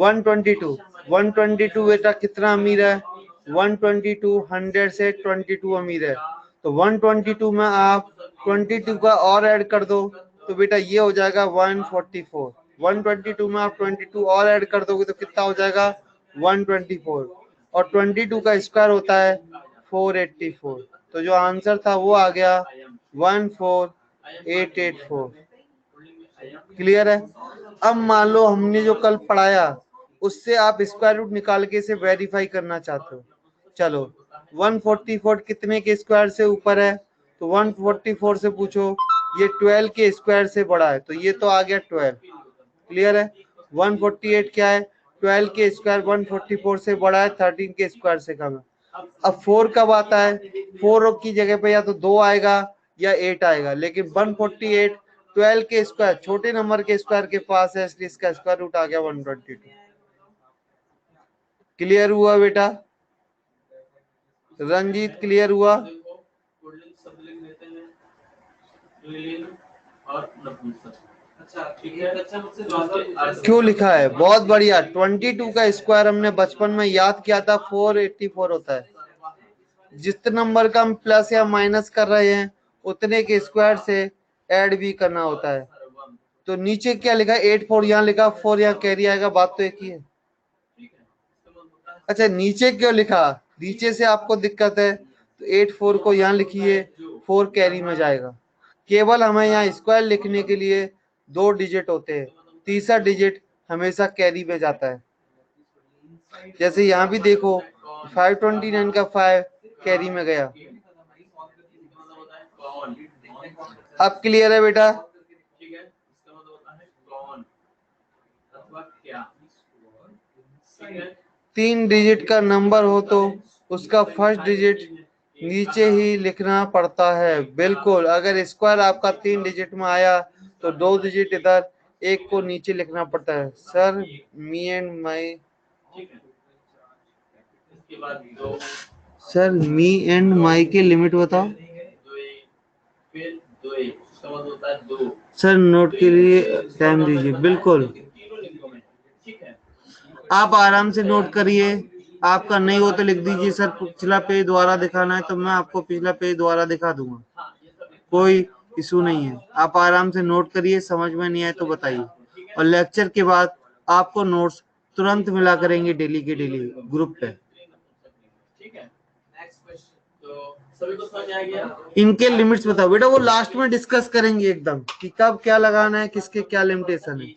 122 बेटा कितना अमीर है 122, 100 से 22 अमीर है, तो 122 में आप 22 का और ऐड कर दो तो बेटा ये हो जाएगा 144। 122 में आप 22 और ऐड कर दोगे तो कितना हो जाएगा 124, और 22 का स्क्वायर होता है 484, तो जो आंसर था वो आ गया 14884। क्लियर है। अब मान लो हमने जो कल पढ़ाया उससे आप स्क्वायर रूट निकाल के इसे वेरीफाई करना चाहते हो। चलो 144 कितने के स्क्वायर से ऊपर है, तो 144 से पूछो ये 12 के स्क्वायर से बड़ा है, तो ये तो आ गया 12। क्लियर है। 148 क्या है 12 के स्क्वायर 144 से बड़ा है, 13 के स्क्वायर से कम है। अब 4 कब आता है, 4 की जगह पे या तो 2 आएगा या 8 आएगा, लेकिन 148 12 के स्क्वायर छोटे नंबर के स्क्वायर के पास है, इसलिए इसका स्क्वायर रूट आ गया 122। क्लियर हुआ बेटा रंजीत, क्लियर हुआ। क्यों लिखा है, बहुत बढ़िया। 22 का स्क्वायर हमने बचपन में याद किया था 484 होता है। जितने नंबर का हम प्लस या माइनस कर रहे हैं उतने के स्क्वायर से ऐड भी करना होता है। तो नीचे क्या लिखा है 84, यहाँ लिखा 4, यहाँ कैरी आएगा, बात तो एक ही है। अच्छा नीचे क्यों लिखा, नीचे से आपको दिक्कत है तो 84 को यहाँ लिखिए, 4 कैरी में जाएगा। केवल हमें यहाँ स्क्वायर लिखने के लिए 2 डिजिट होते हैं, तीसरा डिजिट हमेशा कैरी में जाता है। जैसे यहाँ भी देखो 529 का 5 कैरी में गया। अब क्लियर है बेटा। ठीक है, इसका मतलब होता है कौन अथवा क्या। ठीक है, 3 डिजिट का नंबर हो तो उसका फर्स्ट डिजिट नीचे ही लिखना पड़ता है। बिल्कुल, अगर स्क्वायर आपका 3 डिजिट में आया तो 2 डिजिट इधर, एक को नीचे लिखना पड़ता है। सर मी एंड माई, ठीक है, इसके बाद दो, सर मी एंड माई की लिमिट बताओ। फिर दो, इसका मतलब होता है दो। सर नोट के लिए टाइम दीजिए। बिल्कुल, तीनों लिंगों में। ठीक है, आप आराम से नोट करिए, आपका नहीं हो तो लिख दीजिए सर पिछला पेज दोबारा दिखाना है तो मैं आपको पिछला पेज दोबारा दिखा दूंगा, कोई इशू नहीं है। आप आराम से नोट करिए, समझ में नहीं आए तो बताइए, और लेक्चर के बाद आपको नोट्स तुरंत मिला करेंगे डेली के डेली ग्रुप पे। ठीक है, नेक्स्ट क्वेश्चन। तो सभी को समझ आ गया। इनके लिमिट्स बताओ बेटा, वो लास्ट में डिस्कस करेंगे एकदम कि कब क्या लगाना है, किसके क्या लिमिटेशन है।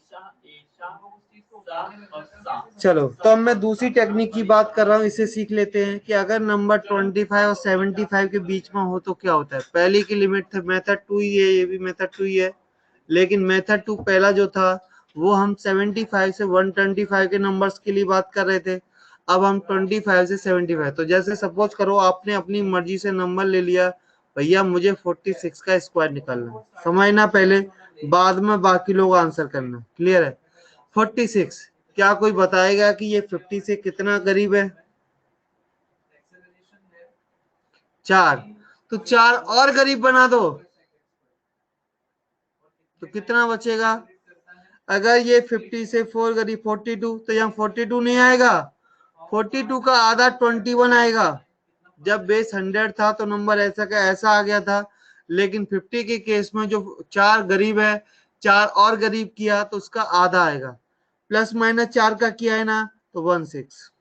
चलो तो अब मैं दूसरी टेक्निक की बात कर रहा हूँ, इसे सीख लेते हैं कि अगर नंबर 25 और 75 के बीच में हो तो क्या होता है। पहले की लिमिट थे मेथड 2 ही है, ये भी मेथड 2 ही है, लेकिन मेथड 2 पहला जो था वो हम 75 से 125 के नंबर्स के लिए बात कर रहे थे, अब हम 25 से 75। तो जैसे सपोज करो आपने अपनी मर्जी से नंबर ले लिया, भैया मुझे 46 का स्क्वायर निकालना है, समझना पहले, बाद में बाकी लोग आंसर करना। क्लियर है। 46 क्या कोई बताएगा कि ये 50 से कितना करीब है। 4, तो 4 और करीब बना दो तो कितना बचेगा? अगर ये 50 से 4 करीब 42, तो यहाँ 42 नहीं आएगा, 42 का आधा 21 आएगा। जब बेस 100 था तो नंबर ऐसा का ऐसा आ गया था, लेकिन 50 के केस में जो 4 गरीब है, 4 और गरीब किया तो उसका आधा आएगा। प्लस माइनस 4 का किया है ना, तो 16।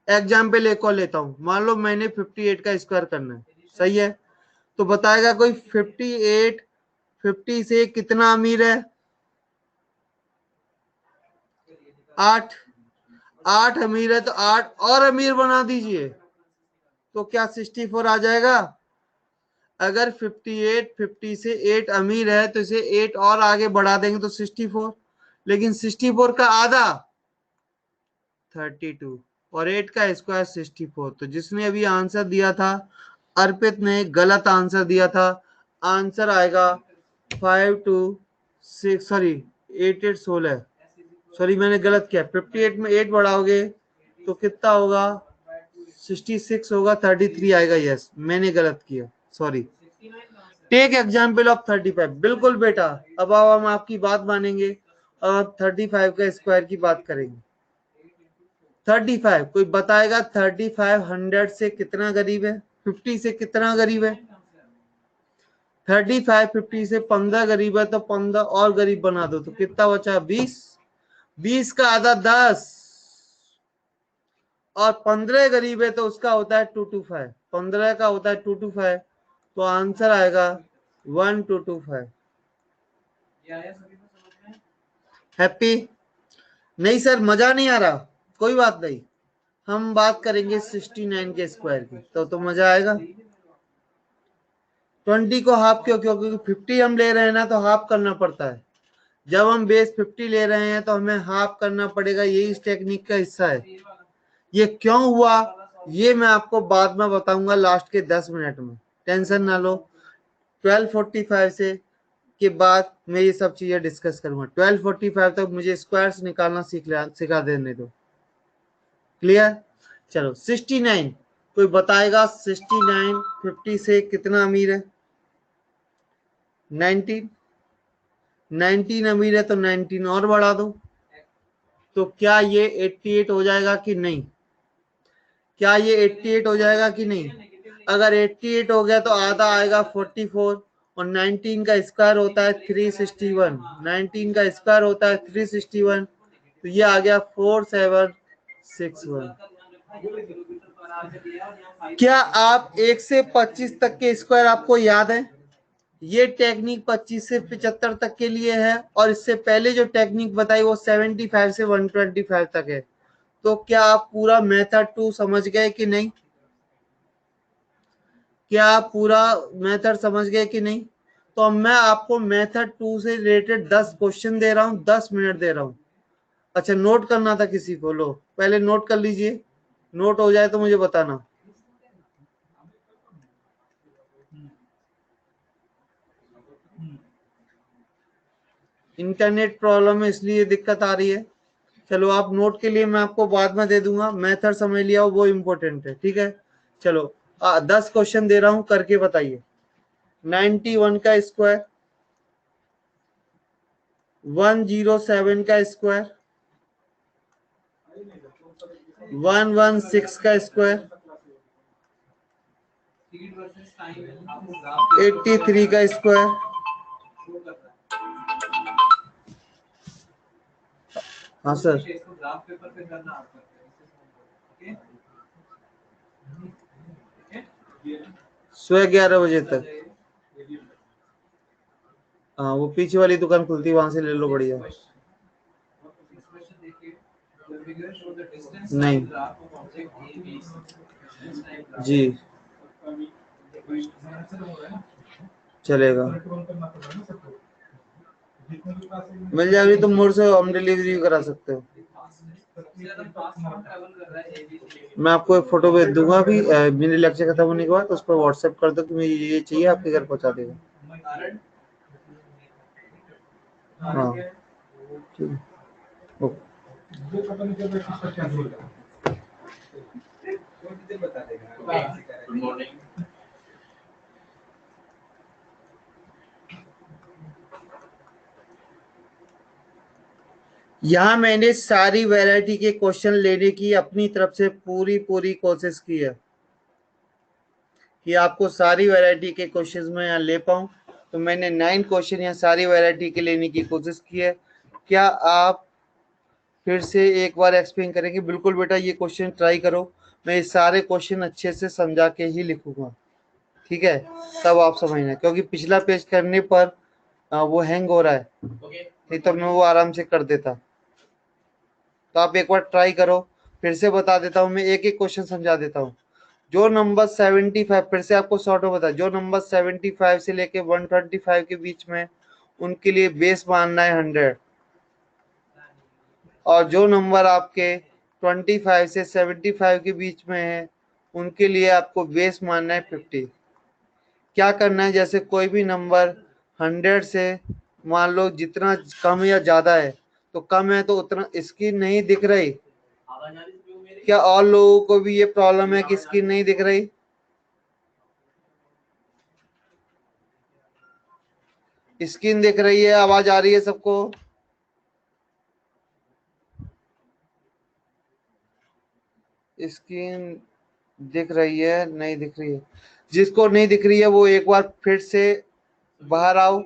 एग्जाम्पल एक और लेता हूं, मान लो मैंने 58 का स्क्वायर करना है, सही है, तो बताएगा कोई 58 50 से कितना अमीर है? 8 8 अमीर है, तो 8 और अमीर बना दीजिए, तो क्या 64 आ जाएगा? अगर 58 50 से 8 अमीर है तो इसे 8 और आगे बढ़ा देंगे तो 64, लेकिन 64 का आधा 32 और 8 का स्क्वायर 64। तो जिसने अभी आंसर दिया था अर्पित ने गलत आंसर दिया था। आंसर आएगा 5 2 6 सॉरी 8 8 16, सॉरी मैंने गलत किया, 58 में 8 बढ़ाओगे तो कितना होगा? 66 होगा, 33 आएगा। यस मैंने गलत किया, सॉरी। टेक एग्जाम्पल ऑफ 35, बिल्कुल बेटा। अब हम आपकी बात मानेंगे और अब 35 का स्क्वायर की बात करेंगे। 35 कोई बताएगा 35 100 से कितना करीब है? 50 से कितना करीब है? 35 50 से 15 करीब है, तो 15 और गरीब बना दो तो कितना बचा? 20। 20 का आधा 10 और 15 गरीब है तो उसका होता है 225। 15 का होता है 225, तो आंसर आएगा 1225। हैप्पी? नहीं सर मजा नहीं आ रहा, कोई बात नहीं, हम बात करेंगे 69 के स्क्वायर की, तो मजा आएगा। 20 को हाफ क्यों? क्योंकि 50 हम ले रहे हैं ना, तो हाफ करना पड़ता है। जब हम बेस 50 ले रहे हैं तो हमें हाफ करना पड़ेगा, यही इस टेक्निक का हिस्सा है। ये क्यों हुआ ये मैं आपको बाद में बताऊंगा, लास्ट के 10 मिनट में, टेंशन ना लो। 12:45 से के बाद मैं ये सब चीजें डिस्कस करूंगा। 12:45 तक मुझे स्क्वायर्स निकालना सिखा देने दो। क्लियर? चलो 69 कोई बताएगा 69 50 से कितना अमीर है? 19 19 अमीर है तो 19 और बढ़ा दो, तो क्या ये 88 हो जाएगा कि नहीं? क्या ये 88 हो जाएगा कि नहीं? अगर 88 हो गया तो आधा आएगा 44, और 19 का स्क्वायर होता है 361, 19 का स्क्वायर होता है 361, तो ये आ गया 4761। क्या आप 1 से 25 तक के स्क्वायर आपको याद है? ये टेक्निक 25 से 75 तक के लिए है, और इससे पहले जो टेक्निक बताई वो 75 से 125 तक है। तो क्या आप पूरा मेथड 2 समझ गए कि नहीं? क्या आप पूरा मेथड समझ गए कि नहीं? तो मैं आपको मेथड 2 से रिलेटेड 10 क्वेश्चन दे रहा हूं, 10 मिनट दे रहा हूं। अच्छा नोट करना था किसी को? लो पहले नोट कर लीजिए, नोट हो जाए तो मुझे बताना। इंटरनेट प्रॉब्लम है इसलिए दिक्कत आ रही है। चलो आप नोट के लिए मैं आपको बाद में दे दूंगा, मेथड समझ लिया हो वो इम्पोर्टेंट है, ठीक है। चलो 10 क्वेश्चन दे रहा हूं, करके बताइए। 91 का स्क्वायर, 107 का स्क्वायर, 116 का स्क्वायर, 83 का स्क्वायर, हाँ सर 11 बजे तक। हाँ वो पीछे वाली दुकान खुलती है, वहां से ले लो, बढ़िया। नहीं जी चलेगा, मिल जाएगी, तुम मोड़ से होम डिलीवरी भी करा सकते हो। मैं आपको एक फोटो भेज दूंगा अभी मेरे लेक्चर खत्म होने के बाद, उस पर व्हाट्सएप कर दो कि मुझे ये चाहिए, आपके घर पहुंचा देगा। हाँ ठीक है, ओके। Good morning. यहाँ मैंने सारी वैरायटी के क्वेश्चन लेने की अपनी तरफ से पूरी कोशिश की है कि आपको सारी वैरायटी के क्वेश्चंस में यहाँ ले पाऊँ। तो मैंने 9 क्वेश्चन यहाँ सारी वैरायटी के लेने की कोशिश की है। क्या आप फिर से एक बार एक्सप्लेन करेंगे? बिल्कुल बेटा, ये क्वेश्चन ट्राई करो। मैं ये सारे क्वेश्चन अच्छे से समझा के ही लिखूंगा, ठीक है? तब आप समझना, क्योंकि पिछला पेज करने पर वो हैंग हो रहा है, नहीं तो मैं वो आराम से कर देता। तो आप एक बार ट्राई करो, फिर से बता देता हूँ मैं, एक एक क्वेश्चन समझा देता हूँ। जो नंबर 75, फिर से आपको शॉर्ट में बता, जो नंबर 75 से लेके 125 के बीच में, उनके लिए बेस मानना है 100, और जो नंबर आपके 25 से 75 के बीच में है, उनके लिए आपको बेस मानना है 50। क्या करना है, जैसे कोई भी नंबर 100 से मान लो जितना कम या ज्यादा है, तो कम है तो उतना स्क्रीन नहीं दिख रही। क्या और लोगों को भी ये प्रॉब्लम है कि स्क्रीन नहीं दिख रही? स्क्रीन दिख रही है, आवाज आ रही है सबको? स्क्रीन दिख रही है, नहीं दिख रही है? जिसको नहीं दिख रही है वो एक बार फिर से बाहर आओ,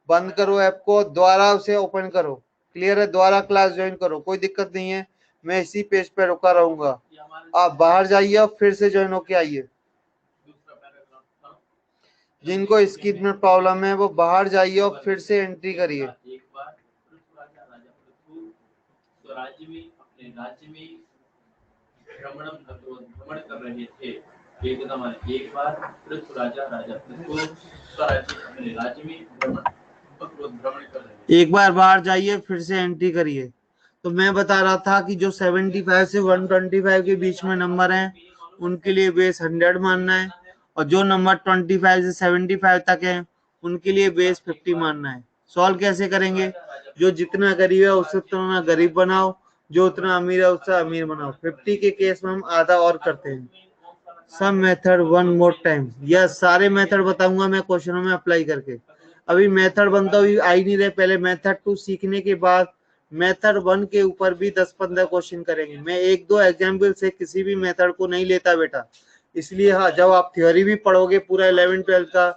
बंद करो ऐप को, दोबारा उसे ओपन करो। क्लियर है? दोबारा क्लास ज्वाइन करो, कोई दिक्कत नहीं है, मैं इसी पेज पे रुका रहूंगा। आप बाहर जाइए और फिर से ज्वाइन होके आइए। जिनको स्क्रीन में प्रॉब्लम है वो बाहर जाइए और फिर से एंट्री करिए। एक बार स्वराज्य में अपने राज्य में भ्रमण कर रहे थे। एकदम एक बार पृथ्वी राजा स्वराज्य अपने राज्य में भ्रमण कर रहे थे। एक बार बाहर जाइए, फिर से एंट्री करिए। तो मैं बता रहा था कि जो 75 से 125 के बीच में नंबर हैं, उनके लिए बेस 100 मानना है, और जो नंबर 25 से 75 तक है, उनके लिए बेस 50 मानना है। सॉल्व कैसे करेंगे? जो जितना गरीब है उससे उतना गरीब बनाओ, जो उतना अमीर है उससे अमीर बनाओ। 50 के केस में हम आधा और करते हैं। Some method one more time, यह सारे मेथड बताऊंगा मैं क्वेश्चनों में अप्लाई करके। अभी मेथड 1 तो अभी आ ही नहीं रहे, पहले मेथड 2 सीखने के बाद मेथड 1 के ऊपर भी 10-15 क्वेश्चन करेंगे। मैं 1-2 एग्जाम्पल से किसी भी मेथड को नहीं लेता बेटा, इसलिए हाँ, जब आप थ्योरी भी पढ़ोगे पूरा 11-12 का,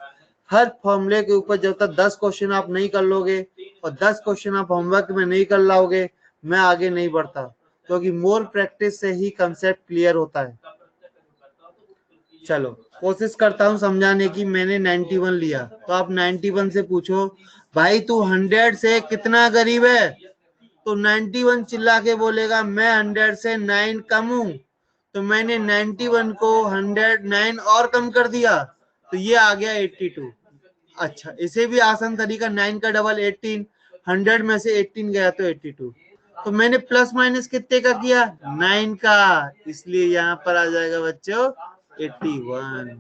हर फॉर्मूले के ऊपर जब तक 10 क्वेश्चन आप नहीं कर लोगे और 10 क्वेश्चन आप होमवर्क में नहीं कर लाओगे, मैं आगे नहीं बढ़ता, क्योंकि मोर प्रैक्टिस से ही कंसेप्ट क्लियर होता है। चलो कोशिश करता हूँ समझाने की। मैंने 91 लिया, तो आप 91 से पूछो भाई तू 100 से कितना गरीब है, तो 91 चिल्ला के बोलेगा मैं 100 से 9 कम हूं। तो मैंने 91 को 109 और कम कर दिया, तो ये आ गया 82। अच्छा, इसे भी आसान तरीका, 9 का डबल 18, 100 में से 18 गया तो 82। तो मैंने प्लस माइनस कितने का किया? 9 का, इसलिए यहाँ पर आ जाएगा बच्चों 81।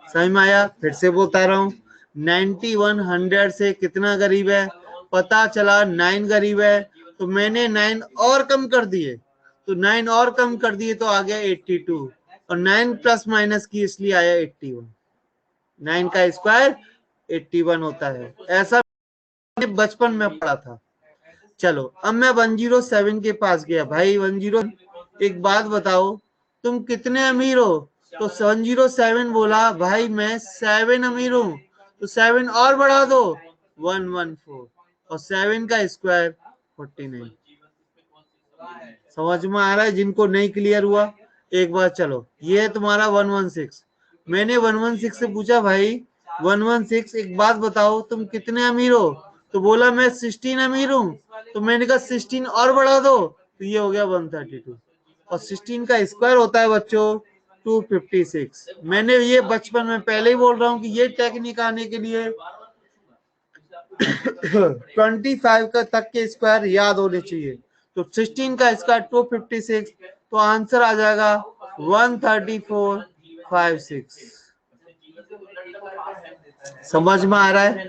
समझ में आया? फिर से बोलता रहा हूँ, 91 100 से कितना गरीब है? पता चला 9 गरीब है, तो मैंने 9 और कम कर दिए, तो 9 और कम कर दिए तो आ गया 82, और 9 प्लस माइनस की इसलिए आया 81। 9 का स्क्वायर 81 होता है, ऐसा बचपन में पढ़ा था। चलो अब मैं 107 के पास गया। भाई 10, एक बात बताओ, तुम कितने अमीर हो? तो 107 बोला भाई मैं 7 अमीर हूं, तो 7 और बढ़ा दो 114, और 7 का स्क्वायर 49। समझ में आ रहा है? जिनको नहीं क्लियर हुआ एक बार, चलो ये है तुम्हारा 116। मैंने 116 से पूछा भाई 116 एक बात बताओ तुम कितने अमीर हो? तो बोला मैं 16 अमीर हूं, तो मैंने कहा 16 और बढ़ा दो, तो ये हो गया 132, और 16 का स्क्वायर होता है बच्चों 256। मैंने ये बचपन में पहले ही बोल रहा हूँ कि ये टेक्निक आने के लिए 25 का तक के स्क्वायर याद होने चाहिए। तो 16 का स्क्वायर 256, तो आंसर आ जाएगा 13456। समझ में आ रहा है?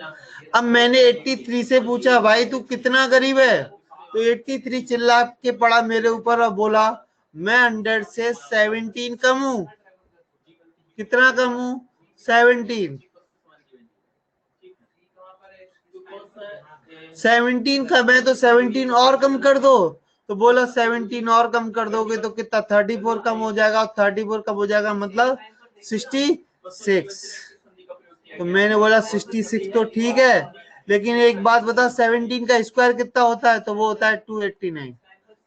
अब मैंने 83 से पूछा भाई तू कितना गरीब है? तो 83 चिल्ला के पड़ा मेरे ऊपर और बोला मैं 100 से 17 कम हूं। कितना कम हूं? 17। 17 कम है तो 17 और कम कर दो। तो बोला 17 और कम कर दोगे तो कितना? 34 कम हो जाएगा, और 34 कम हो जाएगा मतलब 66। तो मैंने बोला 66 तो ठीक है, लेकिन एक बात बता, 17 का स्क्वायर कितना होता है? तो वो होता है 289।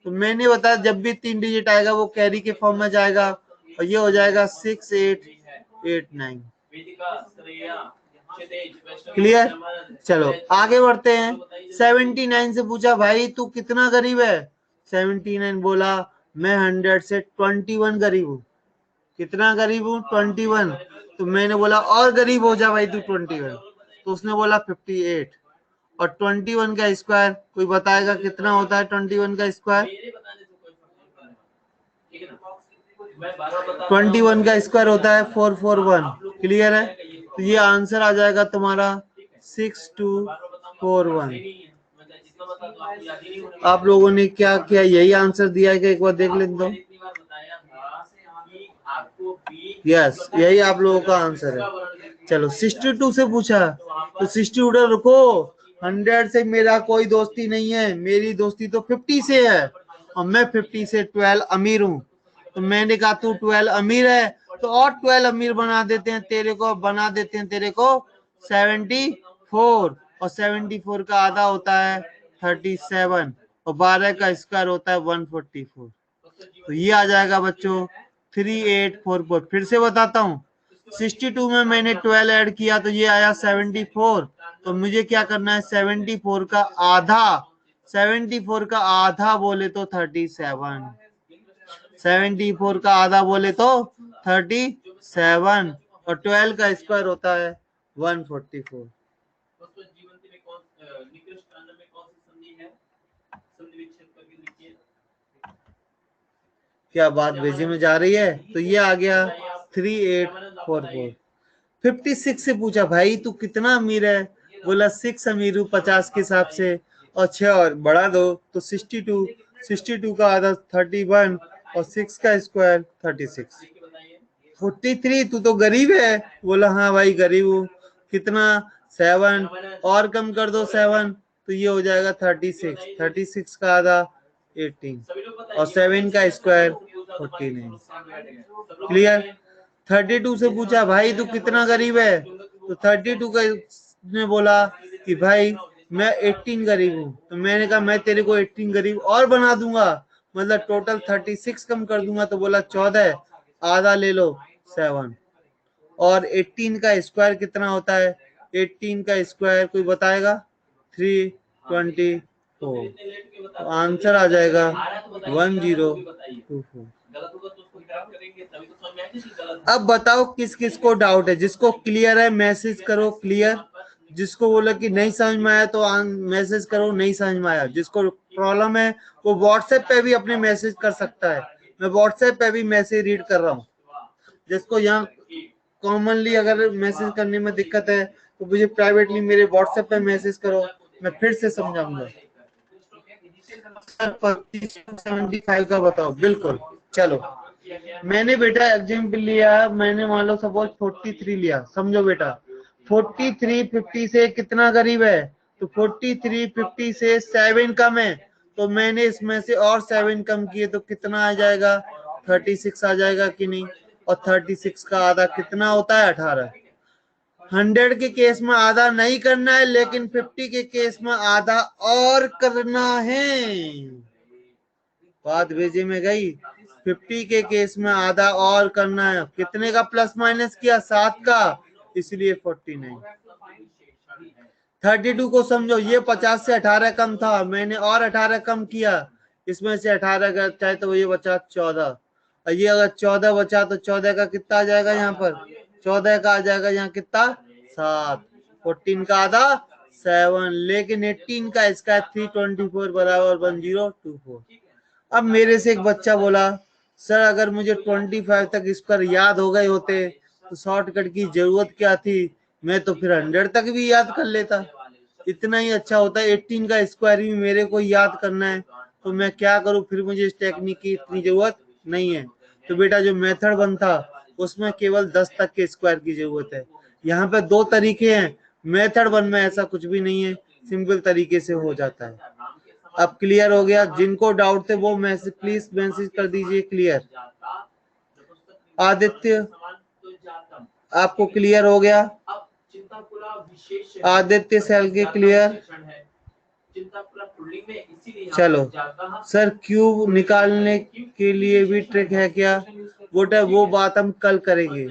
तो मैंने बताया जब भी 3 डिजिट आएगा वो कैरी के फॉर्म में जाएगा, और ये हो जाएगा 6889। क्लियर? चलो आगे बढ़ते हैं। 79 से पूछा भाई तू कितना गरीब है? 79 बोला मैं 100 से 21 गरीब हूँ। कितना गरीब हूँ? 21। तो मैंने बोला और गरीब हो जा भाई तू 21। तो उसने बोला 58। और 21 का स्क्वायर कोई बताएगा कितना होता है? 21 का स्क्वायर 21 का स्क्वायर होता है 441। क्लियर है? तो ये आंसर आ जाएगा तुम्हारा 6241। आप लोगों ने क्या किया? यही आंसर दिया है कि एक बार देख लेते दो। यस, यही आप लोगों का आंसर है। चलो 62 से पूछा, तो 62 रुको, 100 से मेरा कोई दोस्ती नहीं है, मेरी दोस्ती तो 50 से है, और मैं 50 से 12 अमीर हूँ। तो मैंने कहा तू 12 अमीर है तो और 12 अमीर बना देते हैं तेरे को, 74। और 74 का आधा होता है 37, और 12 का स्क्वायर होता है 144। तो ये आ जाएगा बच्चों 3844। फिर से बताता हूँ, 62 में मैंने 12 ऐड किया तो ये आया 74। तो मुझे क्या करना है? 74 का आधा, 74 का आधा बोले तो 37, 74 का आधा बोले तो 37, और 12 का स्क्वायर होता है 144। क्या बात भेजी में जा रही है? तो ये आ गया 3844। 56 से पूछा भाई तू कितना अमीर है? बोला 6 अमीर हूँ 50 के हिसाब से, और 6 और बढ़ा दो तो 62, 62 का आधा 31, और 6 का स्क्वायर 36। 43 तू तो गरीब है। बोला हाँ भाई गरीब हूँ। कितना? 7 और कम कर दो 7, तो ये हो जाएगा 36। 36 का आधा 18, और 7 का स्क्वायर 49। क्लियर? 32 से पूछा भाई तू कितना गरीब है? तो 32 का ने बोला कि भाई मैं 18 गरीब हूँ। तो मैंने कहा मैं तेरे को 18 गरीब और बना दूंगा, मतलब टोटल 36 कम कर दूंगा। तो बोला 14, आधा ले लो 7, और 18 का स्क्वायर कितना होता है? 18 का स्क्वायर कोई बताएगा? 324। तो आंसर आ जाएगा 1024। अब बताओ किस किस को डाउट है? जिसको क्लियर है मैसेज करो क्लियर, जिसको बोला कि नहीं समझ में आया तो मैसेज करो नहीं समझ में आया। जिसको प्रॉब्लम है वो व्हाट्सएप पे भी अपने मैसेज कर सकता है, मैं व्हाट्सएप पे भी मैसेज रीड कर रहा हूँ। जिसको यहाँ कॉमनली अगर मैसेज करने में दिक्कत है तो मुझे प्राइवेटली मेरे व्हाट्सएप पे मैसेज करो, मैं फिर से समझाऊंगा। 75 का बताओ। बिल्कुल, चलो मैंने बेटा एग्जाम्पल लिया, मैंने मान लो सपोज 43 लिया। समझो बेटा 43 50 से कितना करीब है? तो 43 50 से 7 कम है, तो मैंने इसमें से और 7 कम किए तो कितना आ जाएगा? 36 आ जाएगा कि नहीं? और 36 का आधा कितना होता है? 18। 100 के केस में आधा नहीं करना है, लेकिन 50 के केस में आधा और करना है। बात भेजे में गई। 50 के केस में आधा और करना है। कितने का प्लस माइनस किया? 7 का, इसलिए 49। 32 को समझो, ये 50 से 18 कम था, मैंने और 18 कम किया, इसमें से 18 का चाहे तो ये बचा 14, और ये अगर 14 बचा तो 14 का कितना आ जाएगा? यहाँ पर 14 का आ जाएगा यहाँ कितना? 7। 14 का आधा 7, लेकिन 18 का इसका 324 बराबर 1024। अब मेरे से एक बच्चा बोला सर अगर मुझे 25 तक स्क्वायर याद हो गए होते तो शॉर्टकट की जरूरत क्या थी? मैं तो फिर 100 तक भी याद कर लेता, इतना ही अच्छा होता है। 18 का स्क्वायर भी मेरे को याद करना है तो मैं क्या करूं? फिर मुझे इस टेक्निक की इतनी जरूरत नहीं है। तो बेटा जो मेथड 1 था उसमें केवल 10 तक के स्क्वायर की जरूरत है। यहाँ पे 2 तरीके हैं, मेथड 1 में ऐसा कुछ भी नहीं है, सिंपल तरीके से हो जाता है। अब क्लियर हो गया? जिनको डाउट थे वो मैसेज प्लीज मैसेज कर दीजिए क्लियर। आदित्य आपको क्लियर हो गया? आदित्य सेल के क्लियर? चलो सर क्यूब निकालने के लिए भी ट्रिक है क्या? वो बात हम कल करेंगे।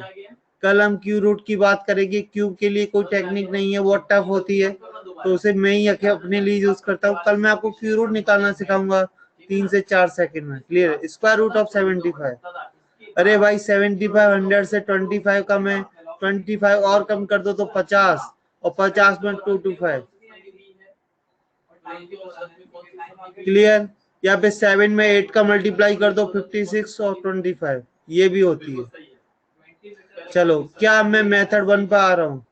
कल हम क्यू रूट की बात करेंगे। क्यूब के लिए कोई टेक्निक नहीं है, वो टफ होती है, तो उसे मैं ही अपने लिए यूज करता हूँ। कल मैं आपको क्यू रूट निकालना सिखाऊंगा 3 से 4 सेकंड में। क्लियर? Square root of 75। अरे भाई 75 100 से 25 कम है, 25 और कम कर दो तो 50, और 50 में 225। क्लियर? यहाँ पे 7 में 8 का मल्टीप्लाई कर दो 56 और 25, ये भी होती है। चलो क्या मैं मेथड 1 पे आ रहा हूँ?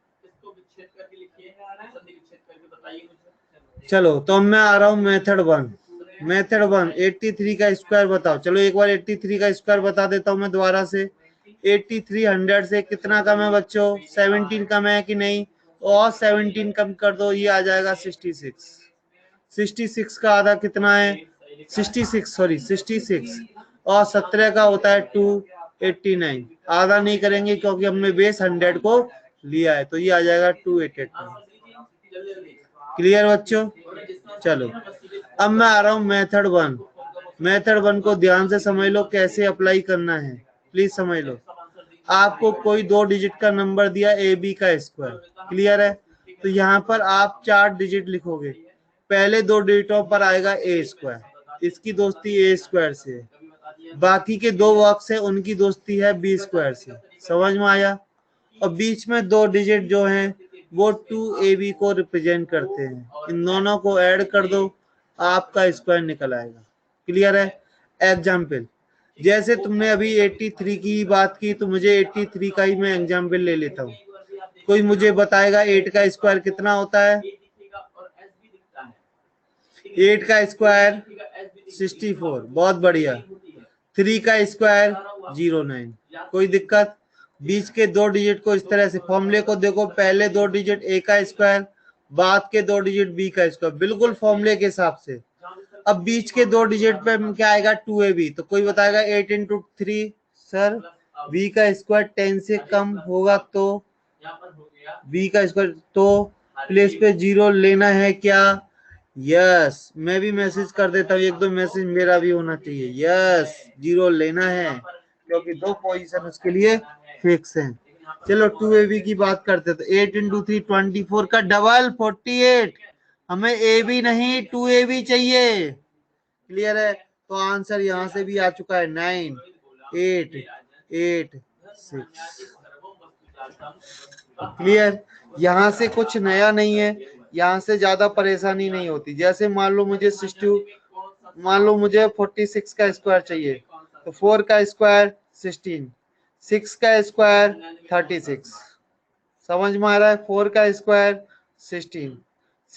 चलो तो मैं आ रहा हूँ मेथड 1। मेथड 1 83 का स्क्वायर बताओ। चलो एक बार 83 का स्क्वायर बता देता हूँ मैं दोबारा से। 83 100 से कितना कम है बच्चों? 17 कम है कि नहीं? और 17 कम कर दो, ये आ जाएगा 66। 66 का आधा कितना है? 66 और 17 का होता है 289। आधा नहीं करेंगे क्योंकि हमने बेस 100 को लिया है, तो ये आ जाएगा 288। क्लियर बच्चों? चलो अब मैं आ रहा हूँ मेथड 1। मेथड 1 को ध्यान से समझ लो कैसे अप्लाई करना है, प्लीज समझ लो। आपको कोई 2 डिजिट का नंबर दिया ए बी का स्क्वायर, क्लियर है? तो यहाँ पर आप 4 डिजिट लिखोगे। पहले 2 डिजिटों पर आएगा ए स्क्वायर, इसकी दोस्ती ए स्क्वायर से है। बाकी के 2 बॉक्स है उनकी दोस्ती है बी स्क्वायर से। समझ में आया? और बीच में 2 डिजिट जो हैं वो 2ab को रिप्रेजेंट करते हैं। इन दोनों को ऐड कर दो, आपका स्क्वायर निकल आएगा। क्लियर है? एग्जाम्पल, जैसे तुमने अभी 83 की बात की, तो मुझे 83 का ही मैं एग्जाम्पल ले लेता हूँ। कोई मुझे बताएगा 8 का स्क्वायर कितना होता है? 8 का स्क्वायर 64। बहुत बढ़िया। 3 का स्क्वायर 09। कोई दिक्कत? बीच के 2 डिजिट को इस तरह से फॉर्मूले को देखो, पहले 2 डिजिट ए का स्क्वायर, बाद के 2 डिजिट बी का स्क्वायर, बिल्कुल फॉर्मूले के हिसाब से। अब बीच के 2 डिजिट पे क्या आएगा? 2ab। तो कोई बताएगा 8 × 3 सर बी का स्क्वायर 10 से कम होगा तो बी का स्क्वायर, तो प्लेस पे 0 लेना है क्या? यस, मैं भी मैसेज कर देता हूँ, 1-2 मैसेज मेरा भी होना चाहिए। यस 0 लेना है क्योंकि 2 पोजीशन उसके लिए फिक्स हैं। चलो 2ab की बात करते तो 8 × 3 24 का डबल 48। हमें ए बी नहीं 2ab चाहिए। क्लियर है? तो आंसर यहाँ से भी आ चुका है 9 8 8 6। क्लियर? यहाँ से कुछ नया नहीं है, यहाँ से ज्यादा परेशानी नहीं होती। जैसे मान लो मुझे 46 का स्क्वायर चाहिए, तो 4 का स्क्वायर 16, 6 का स्क्वायर 36। समझ में आ रहा है? 4 का स्क्वायर 16,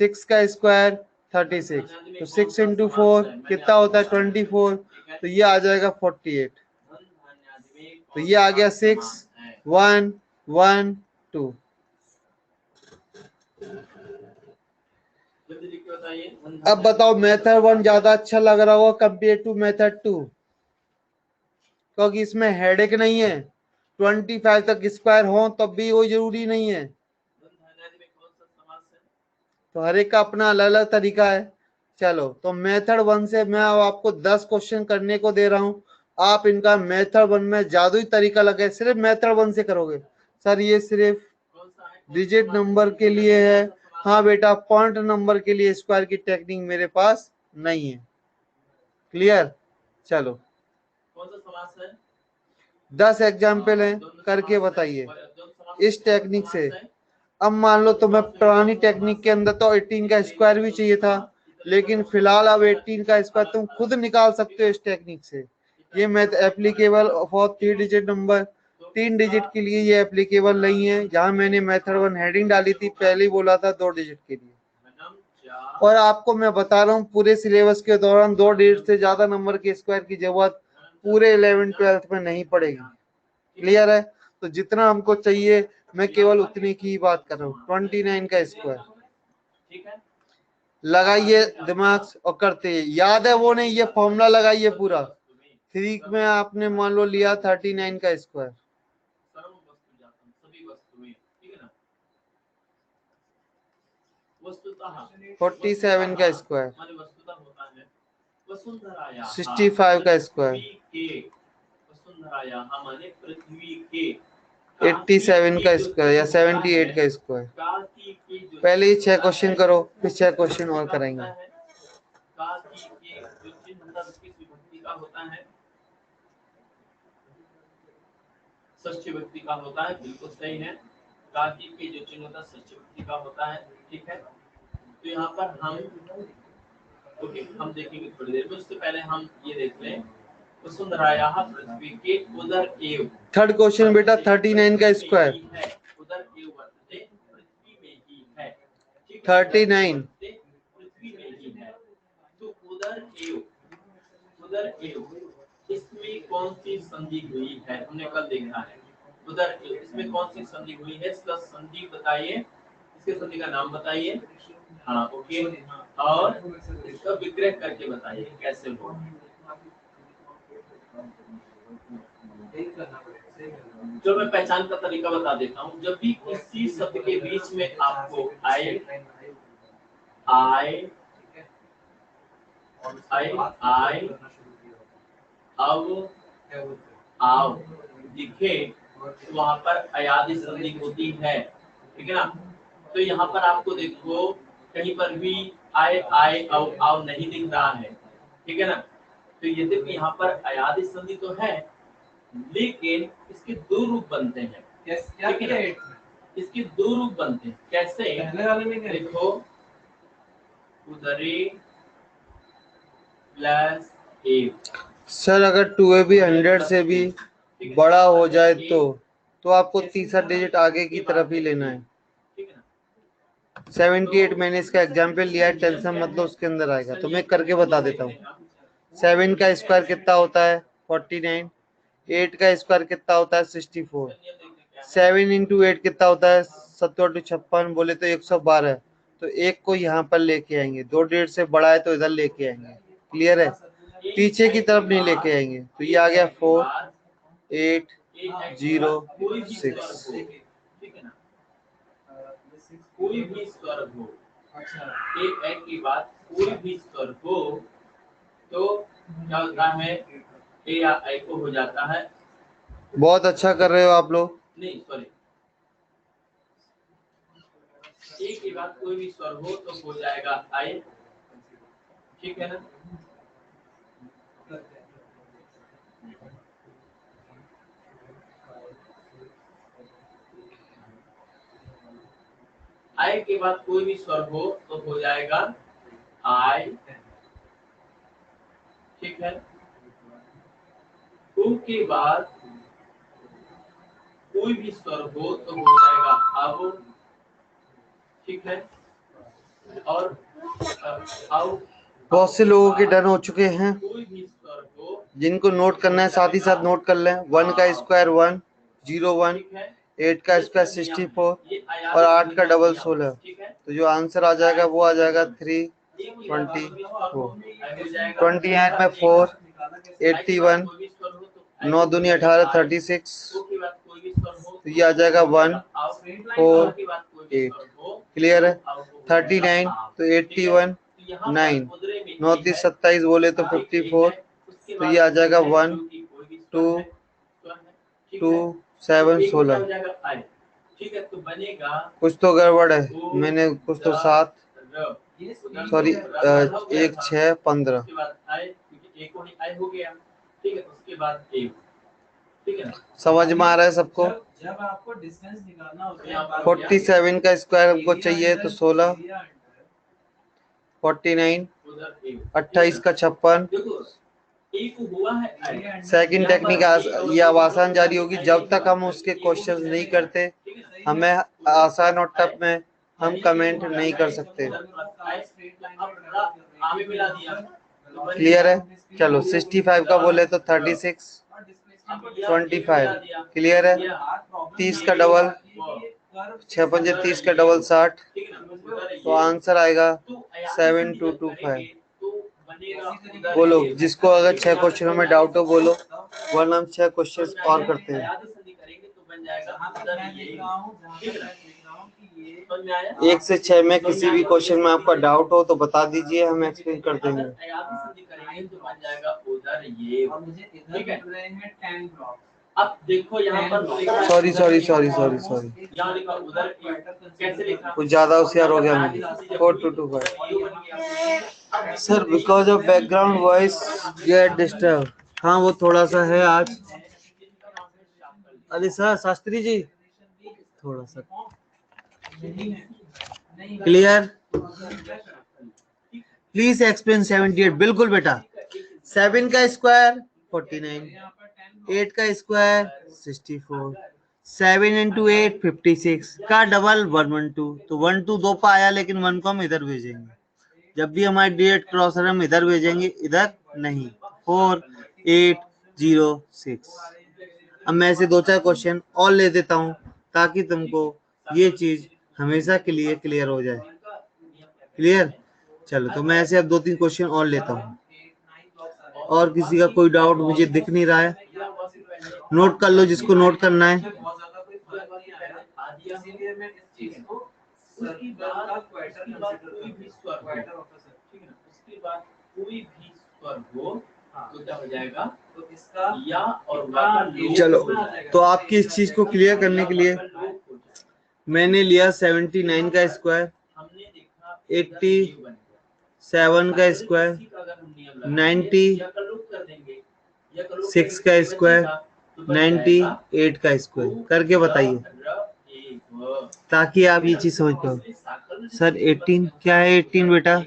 6 का स्क्वायर 36, तो 6 × 4 कितना होता है? 24। तो ये आ जाएगा 48। तो ये आ गया 6 1 1 2। अब बताओ मेथड 1 ज्यादा अच्छा लग रहा होगा कंपेयर टू मेथड 2, क्योंकि इसमें हेडेक नहीं है। 25 तक स्क्वायर हो तब भी वो जरूरी नहीं है, तो हर एक का अपना अलग अलग तरीका है। चलो तो मेथड 1 से मैं आपको 10 क्वेश्चन करने को दे रहा हूँ। आप इनका मेथड 1 में जादुई तरीका लगे, सिर्फ मेथड 1 से करोगे। सर ये सिर्फ डिजिट नंबर के लिए है। हाँ बेटा, पॉइंट नंबर के लिए स्क्वायर की टेक्निक मेरे पास नहीं है। क्लियर? चलो 10 एग्जाम्पल हैं, करके बताइए इस टेक्निक से। अब मान लो तुम्हें पुरानी टेक्निक के अंदर तो 18 का स्क्वायर भी चाहिए था, लेकिन फिलहाल अब 18 का स्क्वायर तुम खुद निकाल सकते हो इस टेक्निक से। ये math applicable for 3 digit number, 3 digit के लिए ये एप्लीकेबल नहीं है। जहां मैंने मेथड 1 हेडिंग डाली थी, पहले ही बोला था 2 डिजिट के लिए। और आपको मैं बता रहा हूँ पूरे सिलेबस के दौरान 2 डिजिट से ज्यादा नंबर के स्क्वायर की जरूरत पूरे 11 12 में नहीं पड़ेगी। क्लियर है? तो जितना हमको चाहिए मैं केवल उतने की ही बात कर रहा हूँ। 29 का स्क्वायर ठीक है, लगाइए दिमाग और करते याद है वो नहीं, ये फॉर्मूला लगाइए पूरा। 3 में आपने मान लो लिया 39 का स्क्वायर, सर्व वस्तु जातम, सभी वस्तुएं, ठीक है ना, वस्तुतः 47 का स्क्वायर, माने वस्तुतः होता है वसुंधराया 65 का स्क्वायर, वसुंधराया माने पृथ्वी के 87 का स्क्वायर या 78 का स्क्वायर। कार्तिक के जो पहले ही 6 क्वेश्चन करो, फिर 6 क्वेश्चन और करेंगे। कार्तिक के जो चिन्ह होता है किस विभक्ति का होता है? षष्ठी विभक्ति का होता है, बिल्कुल सही है। कार्तिक के जो चिन्ह होता है षष्ठी विभक्ति का होता है, ठीक है। तो यहाँ पर हम देखेंगे थोड़ी देर में, उससे पहले हम ये देख लें वसुंधराया पृथ्वी के उदर एव। थर्ड क्वेश्चन बेटा 39 का स्क्वायर, उदर एव वर्तते, पृथ्वी में ही है, 39 पृथ्वी में ही है। तो उदर एव इसमें कौन सी संधि हुई है, हमने कल देखा है। उदर एव इसमें कौन सी संधि हुई है, इसका संधि बताइए, इसके संधि का नाम बताइए। हाँ ओके, और इसका विग्रह करके बताइए कैसे हो। जो मैं पहचान का तरीका बता देता हूँ। जब भी किसी शब्द के बीच में आपको आए अब आओ दिखे, तो वहां पर अयादि संधि होती है, ठीक है ना। तो यहाँ पर आपको देखो कहीं पर भी आए आओ नहीं दिख रहा है, ठीक है ना। तो यद्यपि यहाँ पर अयादि संधि तो है, लेकिन इसके दो रूप बनते हैं। ठीक है, इसके दो रूप बनते हैं। कैसे? देखो, उदरे प्लस एक। सर अगर 2a भी 100 से भी बड़ा हो जाए तो आपको तीसरा डिजिट आगे की तरफ ही लेना है। 78 मैंने इसका एग्जाम्पल लिया है, टेंशन मतलब उसके अंदर आएगा, तो मैं करके बता देता हूँ। 7 का स्क्वायर कितना होता है 49, 8 का स्क्वायर कितना होता है 64, 7 इंटू 8 कितना होता है 70 56, बोले तो 112। तो एक को यहाँ पर लेके आएंगे, 2 डिजिट से बड़ा है तो इधर लेके आएंगे। क्लियर है? पीछे की तरफ नहीं लेके आएंगे। तो ये आ गया 4 8 0 6। कोई भी स्वर हो, एक की बात, कोई भी स्वर हो तो क्या होता है, ए या आई को हो जाता है। बहुत अच्छा कर रहे हो आप लोग। नहीं सॉरी, ए की बात कोई भी स्वर हो तो हो जाएगा आई, ठीक है ना। आई के बाद कोई भी स्वर हो तो हो जाएगा आई, ठीक है। उ के बाद कोई भी स्वर हो तो हो जाएगा अब, ठीक है। और अब बहुत से लोगों के डन हो चुके हैं, कोई भी स्वर हो, जिनको नोट करना है साथ ही साथ नोट कर लें। 1 का स्क्वायर 1 0 1, 8 का स्क्वायर 64 और 8 का डबल 16। तो जो आंसर आ जाएगा वो आ जाएगा 3 24। 28 में 4 81, 9 दूनी 18 36। तो ये आ जाएगा 1 4 8। क्लियर है? 39 तो 81 9, 9 30 27 बोले तो 54। तो ये आ जाएगा 1 2 2 7 16। ठीक है, तो बनेगा कुछ तो गड़बड़ है, मैंने कुछ तो 7 सॉरी 1 6 15। उसके बाद आई, क्योंकि एक ही आई हो गया, ठीक है। उसके बाद एक, ठीक है। समझ में आ रहा है सबको? जब आपको डिस्टेंस निकालना होता है 47 का स्क्वायर हमको चाहिए तो 16, 49 28 का 56। एक हुआ है सेकंड टेक्निक ये अब आसान जारी होगी, जब तक हम उसके क्वेश्चन नहीं करते हमें आसान और टफ में हम कमेंट नहीं कर सकते। आगे मिला दिया, क्लियर है। चलो 65 का बोले तो 36, 25 क्लियर है। 30 का डबल 6 पंजे 30 का डबल 60, तो आंसर आएगा 7225। बोलो जिसको अगर 6 क्वेश्चनों में डाउट हो बोलो, वरना हम 6 क्वेश्चन और करते हैं। एक से 6 में किसी भी क्वेश्चन में आपका डाउट हो तो बता दीजिए, हम एक्सप्लेन कर देंगे। अब देखो यहाँ पर सॉरी यहाँ लिखा उधर कैसे लिखा, कुछ ज्यादा होशियार हो गया मैं। 4225 sir because of background voice get disturb. हाँ वो थोड़ा सा है आज। अरे सर शास्त्री जी थोड़ा सा क्लियर, प्लीज एक्सप्लेन 78। बिल्कुल बेटा, 7 का स्क्वायर 49, 8 का स्क्वायर 64, 7 इंटू 8 56 का डबल 112। तो 1 2 दो पा आया, लेकिन 1 को हम इधर भेजेंगे। जब भी हमारे डायरेक्ट क्रॉसर हम इधर भेजेंगे, इधर नहीं। 4806। अब मैं ऐसे 2-4 क्वेश्चन और ले देता हूँ ताकि तुमको ये चीज हमेशा के लिए क्लियर हो जाए। क्लियर, चलो तो मैं ऐसे अब 2-3 क्वेश्चन और लेता हूँ। और किसी का कोई डाउट मुझे दिख नहीं रहा है, नोट कर लो जिसको नोट करना है। चलो तो आपकी इस चीज को क्लियर करने के लिए मैंने लिया 79 का स्क्वायर, 87 का स्क्वायर, 96 का स्क्वायर, 98 का स्क्वायर करके बताइए, ताकि आप ये चीज समझ पाओ। सर 18 क्या है? 18 बेटा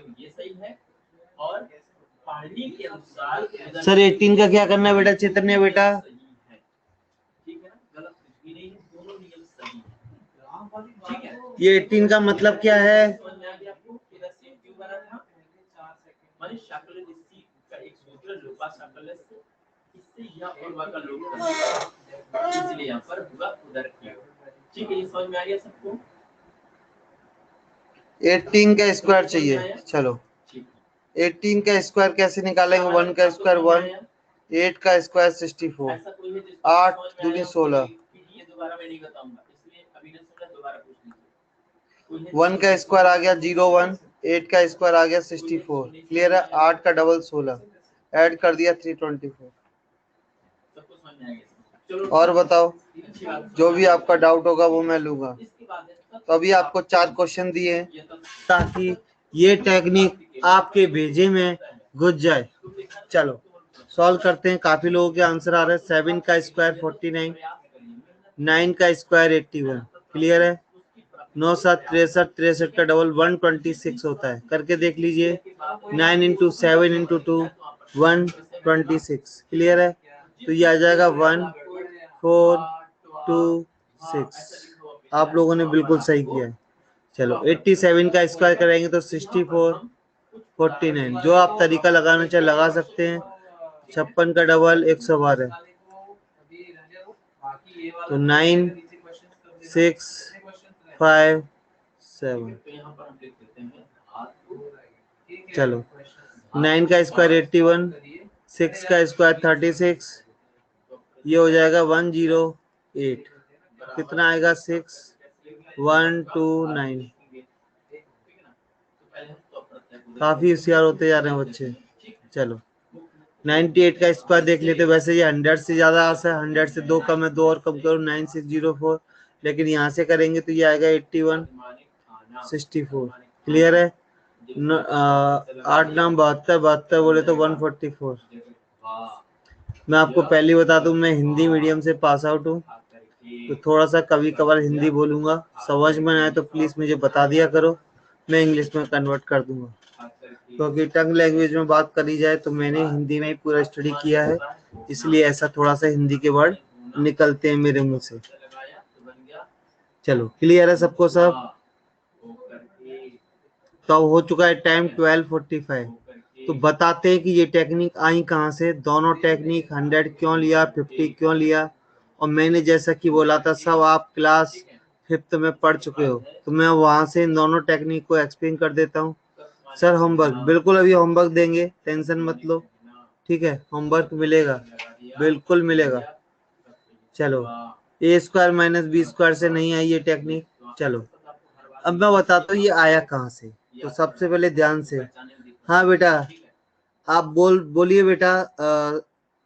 सर 18 का क्या करना है बेटा? चैतन्य बेटा ये 18 का मतलब क्या है? इसलिए यहाँ पर हुआ उधर किया। ठीक है, ये समझ में आ गया सबको? 18 का स्क्वायर चाहिए। चलो 18 का स्क्वायर कैसे निकालेंगे? 1 का स्क्वायर 1, 8 का स्क्वायर 64, 8 दूनी 16, 1 का स्क्वायर आ गया 01, 8 का स्क्वायर आ गया 64, क्लियर है। 8 का डबल 16, ऐड कर दिया 324। और बताओ, जो भी आपका डाउट होगा वो मैं लूंगा। तो अभी आपको 4 क्वेश्चन दिए ताकि ये टेक्निक आपके भेजे में घुस जाए। चलो सॉल्व करते हैं। काफी लोगों के आंसर आ रहे हैं। 7 का स्क्वायर 49, 9 का स्क्वायर 81, क्लियर है। 9 7 63, 63 का डबल 126 होता है, करके देख लीजिए। 9 इंटू 7 इंटू 2 126, क्लियर है। तो ये आ जाएगा 1426। आप लोगों ने बिल्कुल सही किया है। चलो 87 का स्क्वायर करेंगे तो 64, 49। जो आप तरीका लगाना चाहे लगा सकते हैं। 56 का डबल 112, तो 9 6 5 7। चलो 9 का स्क्वायर 81, 6 का स्क्वायर 36, ये हो जाएगा 108। कितना आएगा? 6129। काफी होशियार होते जा रहे हैं बच्चे। चलो 98 का स्क्वायर देख लेते। वैसे ये 100 से ज्यादा आसान है, 100 से 2 कम है, 2 और कम करो 9604, लेकिन यहाँ से करेंगे तो ये आएगा 81 64, क्लियर है। 8 नाम 72, 72 बोले तो 144। मैं आपको पहले बता दूं, मैं हिंदी मीडियम से पास आउट हूँ, तो थोड़ा सा कभी कभार हिंदी बोलूंगा। समझ में आए तो प्लीज मुझे बता दिया करो, मैं इंग्लिश में कन्वर्ट कर दूंगा। क्योंकि टंग लैंग्वेज में बात करी जाए तो मैंने हिंदी में ही पूरा स्टडी किया है, इसलिए ऐसा थोड़ा सा हिंदी के वर्ड निकलते हैं मेरे मुंह से। चलो क्लियर है सबको सब? तो हो चुका है टाइम 12:45। तो बताते हैं कि ये टेक्निक आई कहाँ से, दोनों टेक्निक 100 क्यों लिया, 50 क्यों लिया, और मैंने जैसा कि बोला था सब आप क्लास 5th में पढ़ चुके हो, तो मैं वहां से इन दोनों टेक्निक को एक्सप्लेन कर देता हूँ। सर होमवर्क, बिल्कुल अभी होमवर्क देंगे, टेंशन मत लो, ठीक है, होमवर्क मिलेगा, बिल्कुल मिलेगा। चलो, a² - b² से नहीं आई ये टेक्निक। चलो अब मैं बताता हूँ ये आया कहाँ से। तो सबसे पहले ध्यान से, हाँ बेटा आप बोलिए बेटा,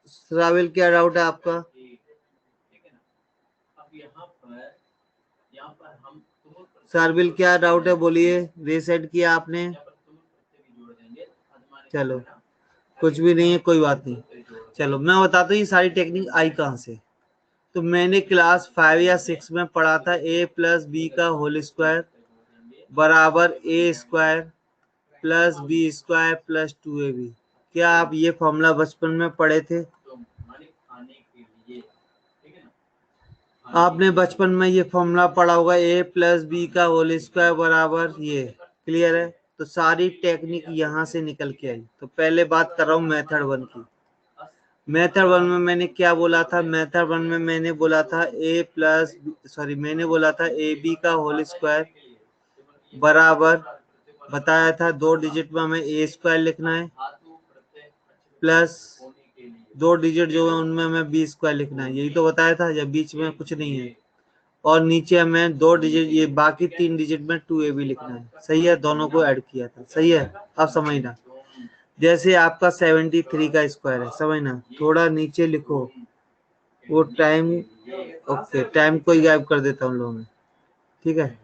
श्राविल क्या डाउट है आपका? शार्विल क्या डाउट है बोलिए, रीसेट किया आपने? चलो कुछ भी नहीं है, कोई बात नहीं। चलो मैं बताता हूँ ये सारी टेक्निक आई कहाँ से। तो मैंने क्लास 5 या 6 में पढ़ा था a + b² बराबर a² + b² + 2ab। क्या आप ये फॉर्मूला बचपन में पढ़े थे? आपने बचपन में ये फॉर्मूला पढ़ा होगा, a + b² बराबर ये। क्लियर है? तो सारी टेक्निक यहाँ से निकल के आई। तो पहले बात कर रहा हूँ मेथड 1 की। मेथड 1 में मैंने क्या बोला था? मेथड 1 में मैंने बोला था ab² बराबर, बताया था 2 डिजिट में हमें a² लिखना है, प्लस 2 डिजिट जो है उनमें हमें b² लिखना है, यही तो बताया था, जब बीच में कुछ नहीं है। और नीचे हमें 2 डिजिट, ये बाकी 3 डिजिट में 2ab लिखना है। सही है, दोनों को ऐड किया था। सही है, अब समझना। जैसे आपका 73 का स्क्वायर है, समझना, थोड़ा नीचे लिखो वो टाइम, ओके टाइम को ही गायब कर देता हूँ लोगों में, ठीक है।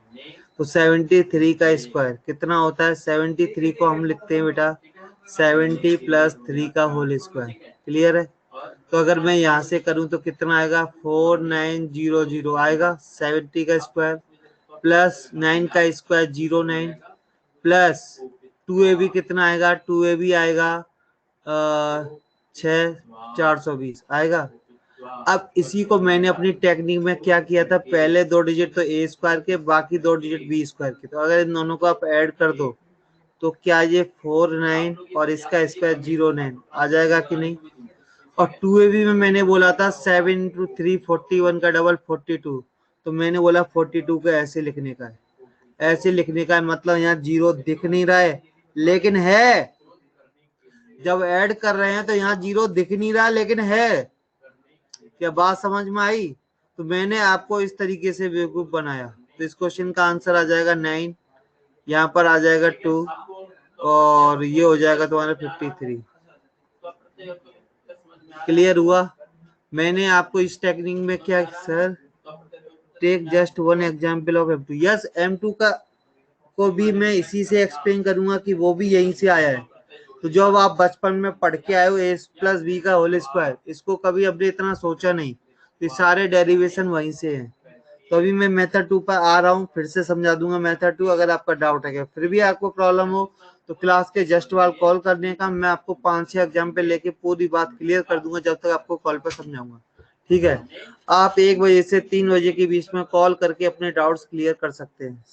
तो 73 का स्क्वायर कितना होता है? 73 को हम लिखते हैं बेटा 70 + 3 का होल स्क्वायर। क्लियर है? तो अगर मैं यहाँ से करूँ तो कितना आएगा? 4900 आएगा। 70 का स्क्वायर प्लस 9 का स्क्वायर 09 प्लस 2ab कितना आएगा? 2ab आएगा 6420 आएगा। अब इसी को मैंने अपनी टेक्निक में क्या किया था, पहले 2 डिजिट तो a² के, बाकी 2 डिजिट b² के। तो अगर इन दोनों को आप ऐड कर दो तो क्या ये 49 और इसका स्क्वायर 09 आ जाएगा कि नहीं? और 2ab में मैंने बोला था 7 × 3 41 का डबल 42। तो मैंने बोला 42 को ऐसे लिखने का है, ऐसे लिखने का है, मतलब यहाँ 0 दिख नहीं रहा है लेकिन है। जब ऐड कर रहे हैं तो यहाँ 0 दिख नहीं रहा लेकिन है। क्या बात समझ में आई? तो मैंने आपको इस तरीके से बेवकूफ बनाया। तो इस क्वेश्चन का आंसर आ जाएगा 9, यहाँ पर आ जाएगा 2 और ये हो जाएगा तुम्हारा 53। क्लियर हुआ? मैंने आपको इस टेक्निक में क्या, sir take just 1 example of M2। Yes, M2 का को भी मैं इसी से एक्सप्लेन करूंगा कि वो भी यहीं से आया है। तो जब आप बचपन में पढ़ के आए हो a + b का होल स्क्वायर, इसको कभी अपने इतना सोचा नहीं, तो सारे डेरिवेशन वहीं से हैं। तो अभी मैं मेथड 2 पर आ रहा हूँ, फिर से समझा दूंगा मेथड 2। अगर आपका डाउट है फिर भी आपको प्रॉब्लम हो तो क्लास के जस्ट बाद कॉल करने का, मैं आपको 5-6 एग्जाम्पल लेके पूरी बात क्लियर कर दूंगा जब तक आपको कॉल पर समझाऊंगा। ठीक है, आप 1 बजे से 3 बजे के बीच में कॉल करके अपने डाउट्स क्लियर कर सकते हैं।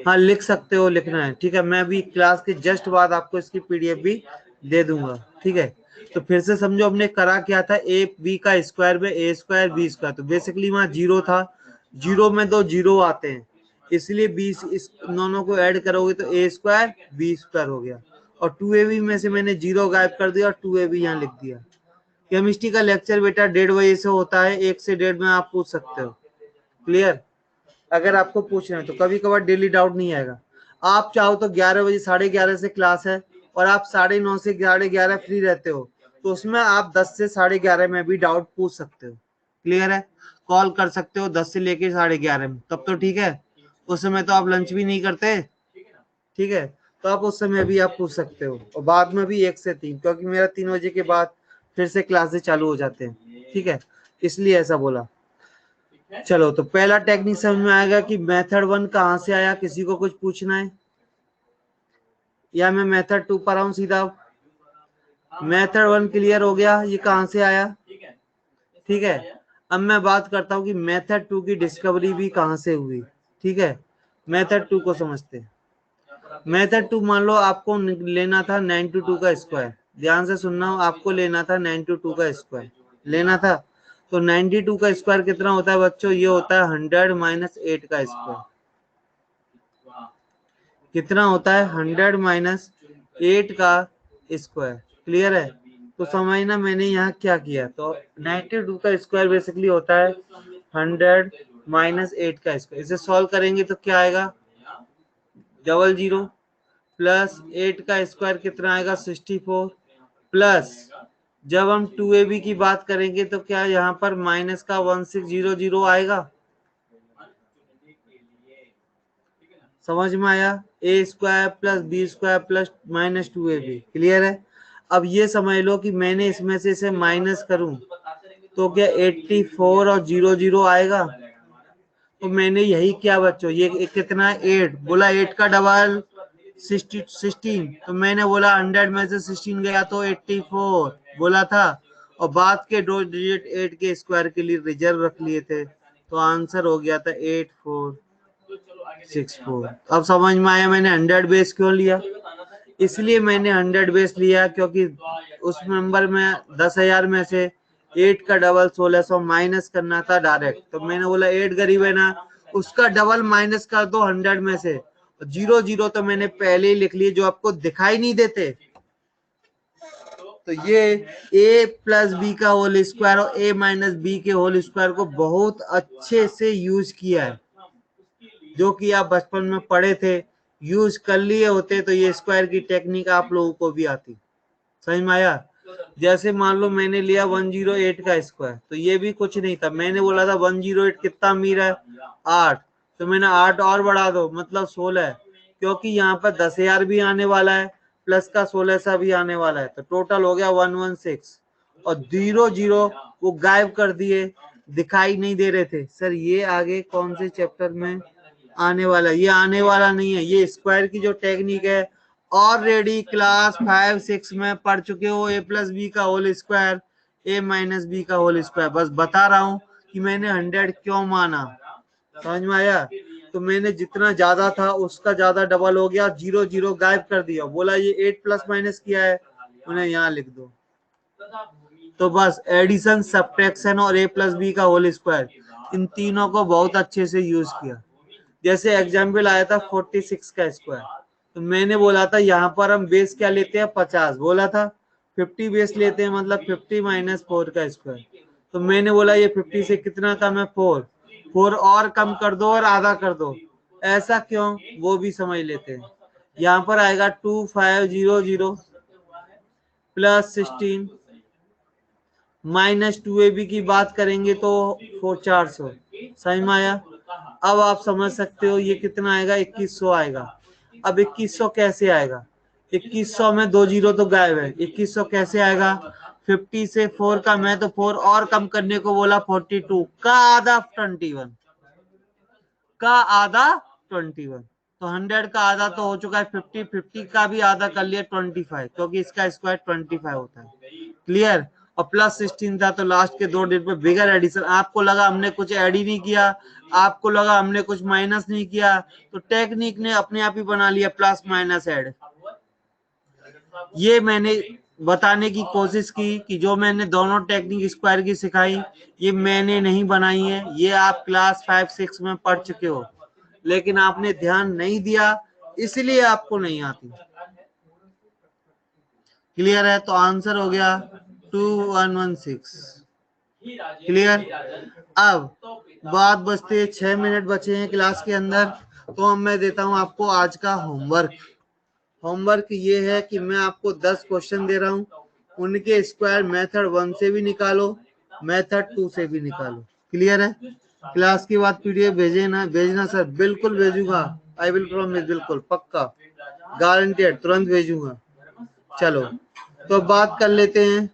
हाँ लिख सकते हो, लिखना है, ठीक है। मैं भी क्लास के जस्ट बाद आपको इसकी पीडीएफ भी दे दूंगा, ठीक है। तो फिर से समझो, हमने करा क्या था, a b का स्क्वायर में a² b²। तो बेसिकली वहां 0 था, 0 में 2 0 आते हैं, इसलिए 20 इस दोनों को ऐड करोगे तो a² b² हो गया। और 2ab में से मैंने 0 गायब कर दिया और 2ab यहाँ लिख दिया। केमिस्ट्री का लेक्चर बेटा 1:30 बजे से होता है, 1 से 1:30 में आप पूछ सकते हो। क्लियर? अगर आपको पूछना है तो कभी कभार डेली डाउट नहीं आएगा। आप चाहो तो 11 बजे 11:30 से क्लास है और आप 9:30 से 11:30 फ्री रहते हो, तो उसमें आप 10 से 11:30 में भी डाउट पूछ सकते हो। क्लियर है? कॉल कर सकते हो 10 से लेके 11:30 में, तब तो ठीक है। उस समय तो आप लंच भी नहीं करते, ठीक है, तो आप उस समय भी आप पूछ सकते हो। और बाद में भी 1 से 3, क्योंकि मेरा 3 बजे के बाद फिर से क्लासेस चालू हो जाते हैं, ठीक है, इसलिए ऐसा बोला। चलो, तो पहला टेक्निक समझ में आएगा कि मेथड 1 कहां से आया। किसी को कुछ पूछना है या मैं मेथड 2 पर आऊं सीधा? मेथड 1 क्लियर हो गया, ये कहां से आया, ठीक है। अब मैं बात करता हूं कि मेथड 2 की डिस्कवरी भी कहां से हुई, ठीक है। मेथड 2 को समझते हैं। मेथड 2 मान लो आपको लेना था 92 का स्क्वायर, ध्यान से सुनना, आपको लेना था 92 का स्क्वायर लेना था। तो 92 का स्क्वायर कितना होता है बच्चों? ये होता है 100 माइनस 8 का स्क्वायर। कितना होता है? 100 माइनस 8 का स्क्वायर। क्लियर है? तो समझना मैंने यहाँ क्या किया। तो 92 का स्क्वायर बेसिकली होता है 100 माइनस 8 का स्क्वायर। इसे सॉल्व करेंगे तो क्या आएगा? 00 प्लस 8 का स्क्वायर कितना आएगा? 64 प्लस जब हम 2ab की बात करेंगे तो क्या यहाँ पर माइनस का 1600 आएगा? समझ में आया? A square plus b square plus minus 2ab। Clear है? अब ये समझ लो कि मैंने इसमें से इसे माइनस करूं तो क्या 84 और 00 आएगा? तो मैंने यही किया बच्चों। ये कितना? 8 बोला, 8 का डबल 16। तो मैंने बोला 100 में से 16 गया तो 84 बोला था, और बाद के 2 डिजिट 8 के स्क्वायर के लिए रिजर्व रख लिए थे। तो आंसर हो गया था 8464। अब समझ में आया मैंने 100 बेस क्यों लिया? इसलिए मैंने 100 बेस लिया क्योंकि उस नंबर में 10,000 में से 8 का डबल 1600 माइनस करना था डायरेक्ट। तो मैंने बोला 8 गरीब है ना, उसका डबल माइनस कर दो 100 में से। 00 तो मैंने पहले ही लिख लिए जो आपको दिखाई नहीं देते। तो ये a प्लस बी का होल स्क्वायर और a माइनस बी के होल स्क्वायर को बहुत अच्छे से यूज किया है, जो कि आप बचपन में पढ़े थे। यूज कर लिए होते तो ये स्क्वायर की टेक्निक आप लोगों को भी आती। समझ में आया? जैसे मान लो मैंने लिया 108 का स्क्वायर, तो ये भी कुछ नहीं था। मैंने बोला था 108 कितना मीर है? 8। तो मैंने 8 और बढ़ा दो मतलब 16, क्योंकि यहाँ पर 10,000 भी आने वाला है प्लस का 16 भी आने वाला है। तो टोटल हो गया 116 और 00 वो गायब कर दिए, दिखाई नहीं दे रहे थे। सर ये आगे कौन से चैप्टर में आने वाला? ये आने वाला नहीं है। ये स्क्वायर की जो टेक्निक है ऑलरेडी क्लास 5-6 में पढ़ चुके हो। a प्लस बी का whole square, a minus b का होल स्क्वायर। बस बता रहा हूं कि मैंने 100 क्यों माना। समझ में आया? तो मैंने जितना ज्यादा था उसका ज्यादा डबल हो गया, 00 गायब कर दिया। बोला ये 8 प्लस माइनस किया है, उन्हें यहाँ लिख दो। तो बस एडिशन, सब्ट्रैक्शन और a प्लस बी का होल स्क्वायर, इन तीनों को बहुत अच्छे से यूज किया। जैसे एग्जाम्पल आया था 46 का स्क्वायर, तो मैंने बोला था यहाँ पर हम बेस क्या लेते हैं? 50 बोला था। 50 बेस लेते हैं मतलब 50 माइनस 4 का स्क्वायर। तो मैंने बोला ये 50 से कितना कम है? 4 और कम कर दो और आधा कर दो। ऐसा क्यों, वो भी समझ लेते हैं। यहाँ पर आएगा 2500 प्लस 16 माइनस 2ab की बात करेंगे तो 400। समझ में आया? अब आप समझ सकते हो ये कितना आएगा? 2100 आएगा। अब 2100 कैसे आएगा? 2100 में 2 जीरो तो गायब है। 2100 कैसे आएगा? 50 से 4 का मैं तो 4 और कम करने को बोला 42 का आधा 21 का आधा 21। तो 100 का आधा तो हो चुका है 50, 50 का भी आधा कर लिया 25, क्योंकि इसका स्क्वायर 25 होता है। क्लियर? और प्लस 16 था तो लास्ट के 2 डिजिट पे बिगर एडिशन। आपको लगा हमने कुछ ऐड ही नहीं किया, आपको लगा हमने कुछ माइनस नहीं किया, तो टेक्निक ने अपने आप ही बना लिया प्लस माइनस ऐड। ये मैंने बताने की कोशिश की कि जो मैंने दोनों टेक्निक स्क्वायर की सिखाई ये मैंने नहीं बनाई है, ये आप क्लास 5-6 में पढ़ चुके हो, लेकिन आपने ध्यान नहीं दिया इसलिए आपको नहीं आती। क्लियर है? तो आंसर हो गया 2116। क्लियर? अब बात बचते 6 मिनट बचे हैं क्लास के अंदर, तो अब मैं देता हूं आपको आज का होमवर्क। होमवर्क ये है कि मैं आपको 10 क्वेश्चन दे रहा हूं, उनके स्क्वायर मेथड 1 से भी निकालो, मेथड 2 से भी निकालो। क्लियर है? क्लास के बाद पीडीएफ भेजना सर। बिल्कुल भेजूंगा, आई विल प्रॉमिस, बिल्कुल पक्का गारंटेड, तुरंत भेजूंगा। चलो तो बात कर लेते हैं।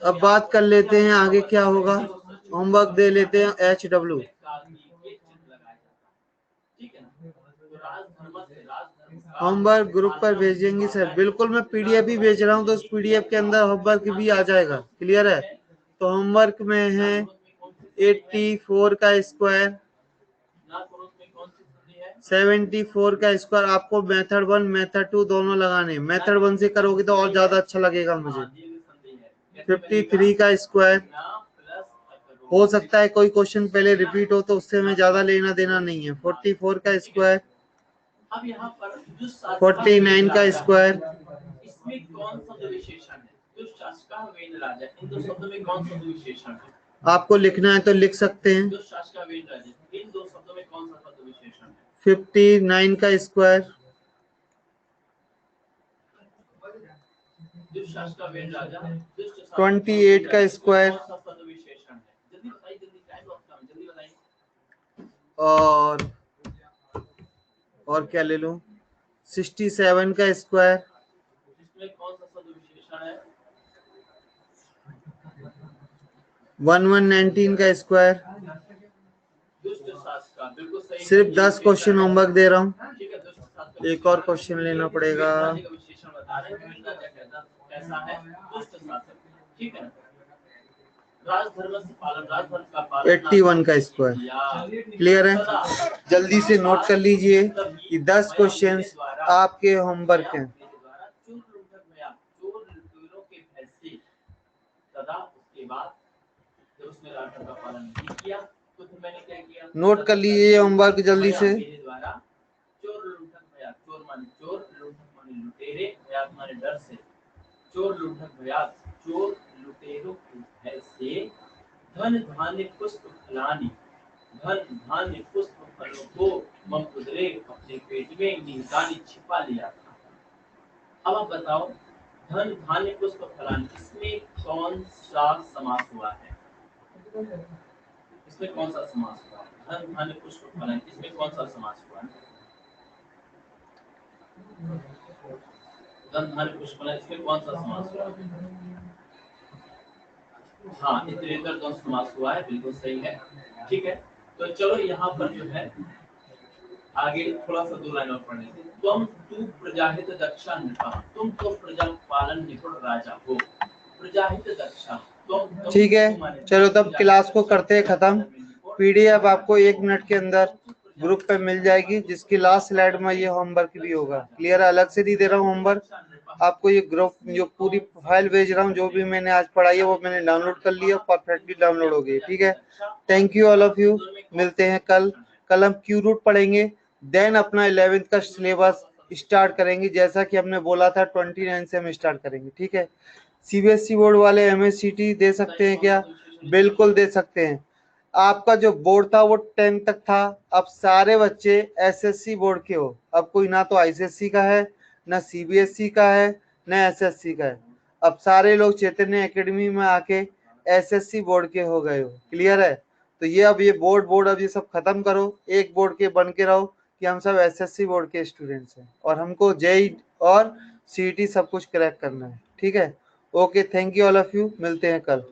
अब बात कर लेते हैं आगे क्या होगा। होमवर्क दे लेते हैं HW। होमवर्क ग्रुप पर भेजेंगे सर। बिल्कुल मैं पीडीएफ भी भेज रहा हूँ, तो उस पीडीएफ के अंदर होमवर्क भी आ जाएगा। क्लियर है? तो होमवर्क में है 84 का स्क्वायर 74 का स्क्वायर आपको मेथड 1 मेथड 2 दोनों लगाने। मेथड 1 से करोगे तो और ज्यादा अच्छा लगेगा मुझे। 53 का स्क्वायर हो सकता है कोई क्वेश्चन पहले रिपीट हो तो उससे हमें ज्यादा लेना देना नहीं है। 44 का स्क्वायर, अब यहाँ पर 49 का स्क्वायर, इसमें कौन सा विशेषण है? दुष्ट शासका वेन राजा, इन दो शब्दों में कौन सा विशेषण है? आपको लिखना है तो लिख सकते हैं। दुष्ट शासका वेन राजा, इन दो शब्दों में कौन सा शब्द विशेषण है? 59 का स्क्वायर, दुष्ट शासका वेन राजा, 28 का स्क्वायर, कौन सा शब्द विशेषण है? जल्दी बताइए, जल्दी टाइम बहुत कम है, जल्दी बताइए। और क्या ले लूं? 67 का स्क्वायर, इसमें कौन सा शब्द विशेषण है? 1119 का स्क्वायर। दुष्ट शासका, बिल्कुल सही। सिर्फ 10 क्वेश्चन होमवर्क दे रहा हूँ, ठीक है, दुष्ट शासका एक और क्वेश्चन लेना पड़ेगा। विशेषण बता रहे हैं, राजा कैसा है? दुष्ट शासक, ठीक है। राजधर्म से पालन, राजधर्म का पालन। 81 का स्क्वायर। क्लियर है? जल्दी से नोट कर लीजिए कि 10 क्वेश्चंस आपके होमवर्क हैं। उसके बाद जब उसने राजधर्म का पालन नहीं किया तो फिर मैंने क्या किया? नोट कर लीजिए होमवर्क जल्दी से। मेरे द्वारा चोर लुंठक भयात, चोर माने चोर, लुंठक माने लुटेरे, भयात माने डर से। चोर लुंठक भयात, चोर लुटेरों के भय से धन धान्य पुष्प फलानी, धन धान्य पुष्प फलों को मम उदरे अपने पेट में निहितानी छिपा लिया था। अब आप बताओ, धन धान्य पुष्प फलानी, इसमें कौन सा समास हुआ है? इसमें कौन सा समास हुआ है? धन धान्य पुष्प फलानी, इसमें कौन सा समास हुआ है? धन धान्य पुष्प फलानी, इसमें कौन सा समास हुआ है? हाँ, इतरेतर द्वंद्व समास हुआ है, बिल्कुल सही है। ठीक है, तो चलो यहाँ पर जो है आगे थोड़ा सा 2 लाइन और पढ़ने से। तुम तू प्रजाहित दक्षा नृपा, तुम तो प्रजा पालन निपुण राजा हो। प्रजाहित दक्षा, तुम ठीक है, चलो तब क्लास को करते हैं खत्म। पीडीएफ आपको 1 मिनट के अंदर ग्रुप पे मिल जाएगी, जिसकी लास्ट स्लाइड में ये होमवर्क भी होगा। क्लियर? अलग से नहीं दे रहा हूँ होमवर्क आपको, ये ग्रुप जो पूरी फाइल भेज रहा हूँ, जो भी मैंने आज पढ़ाई है वो मैंने डाउनलोड कर लिया, परफेक्टली डाउनलोड हो गई। ठीक है, thank you all of you. मिलते हैं कल। कल हम क्यू रूट पढ़ेंगे, देन अपना 11th का सिलेबस स्टार्ट करेंगे, जैसा कि हमने बोला था 29 से हम स्टार्ट करेंगे। ठीक है, सीबीएसई बोर्ड वाले एमएससीटी दे सकते हैं क्या? बिल्कुल दे सकते हैं। आपका जो बोर्ड था वो 10 तक था, अब सारे बच्चे एसएससी बोर्ड के हो। अब कोई ना तो आईसीएससी का है, ना सीबीएसई का है, ना एसएससी का है। अब सारे लोग चैतन्य एकेडमी में आके एसएससी बोर्ड के हो गए हो। क्लियर है? तो ये अब ये बोर्ड अब ये सब खत्म करो, एक बोर्ड के बन के रहो कि हम सब एसएससी बोर्ड के स्टूडेंट्स हैं और हमको जेईई और सीईटी सब कुछ क्रैक करना है। ठीक है, okay, thank you all of you. मिलते हैं कल।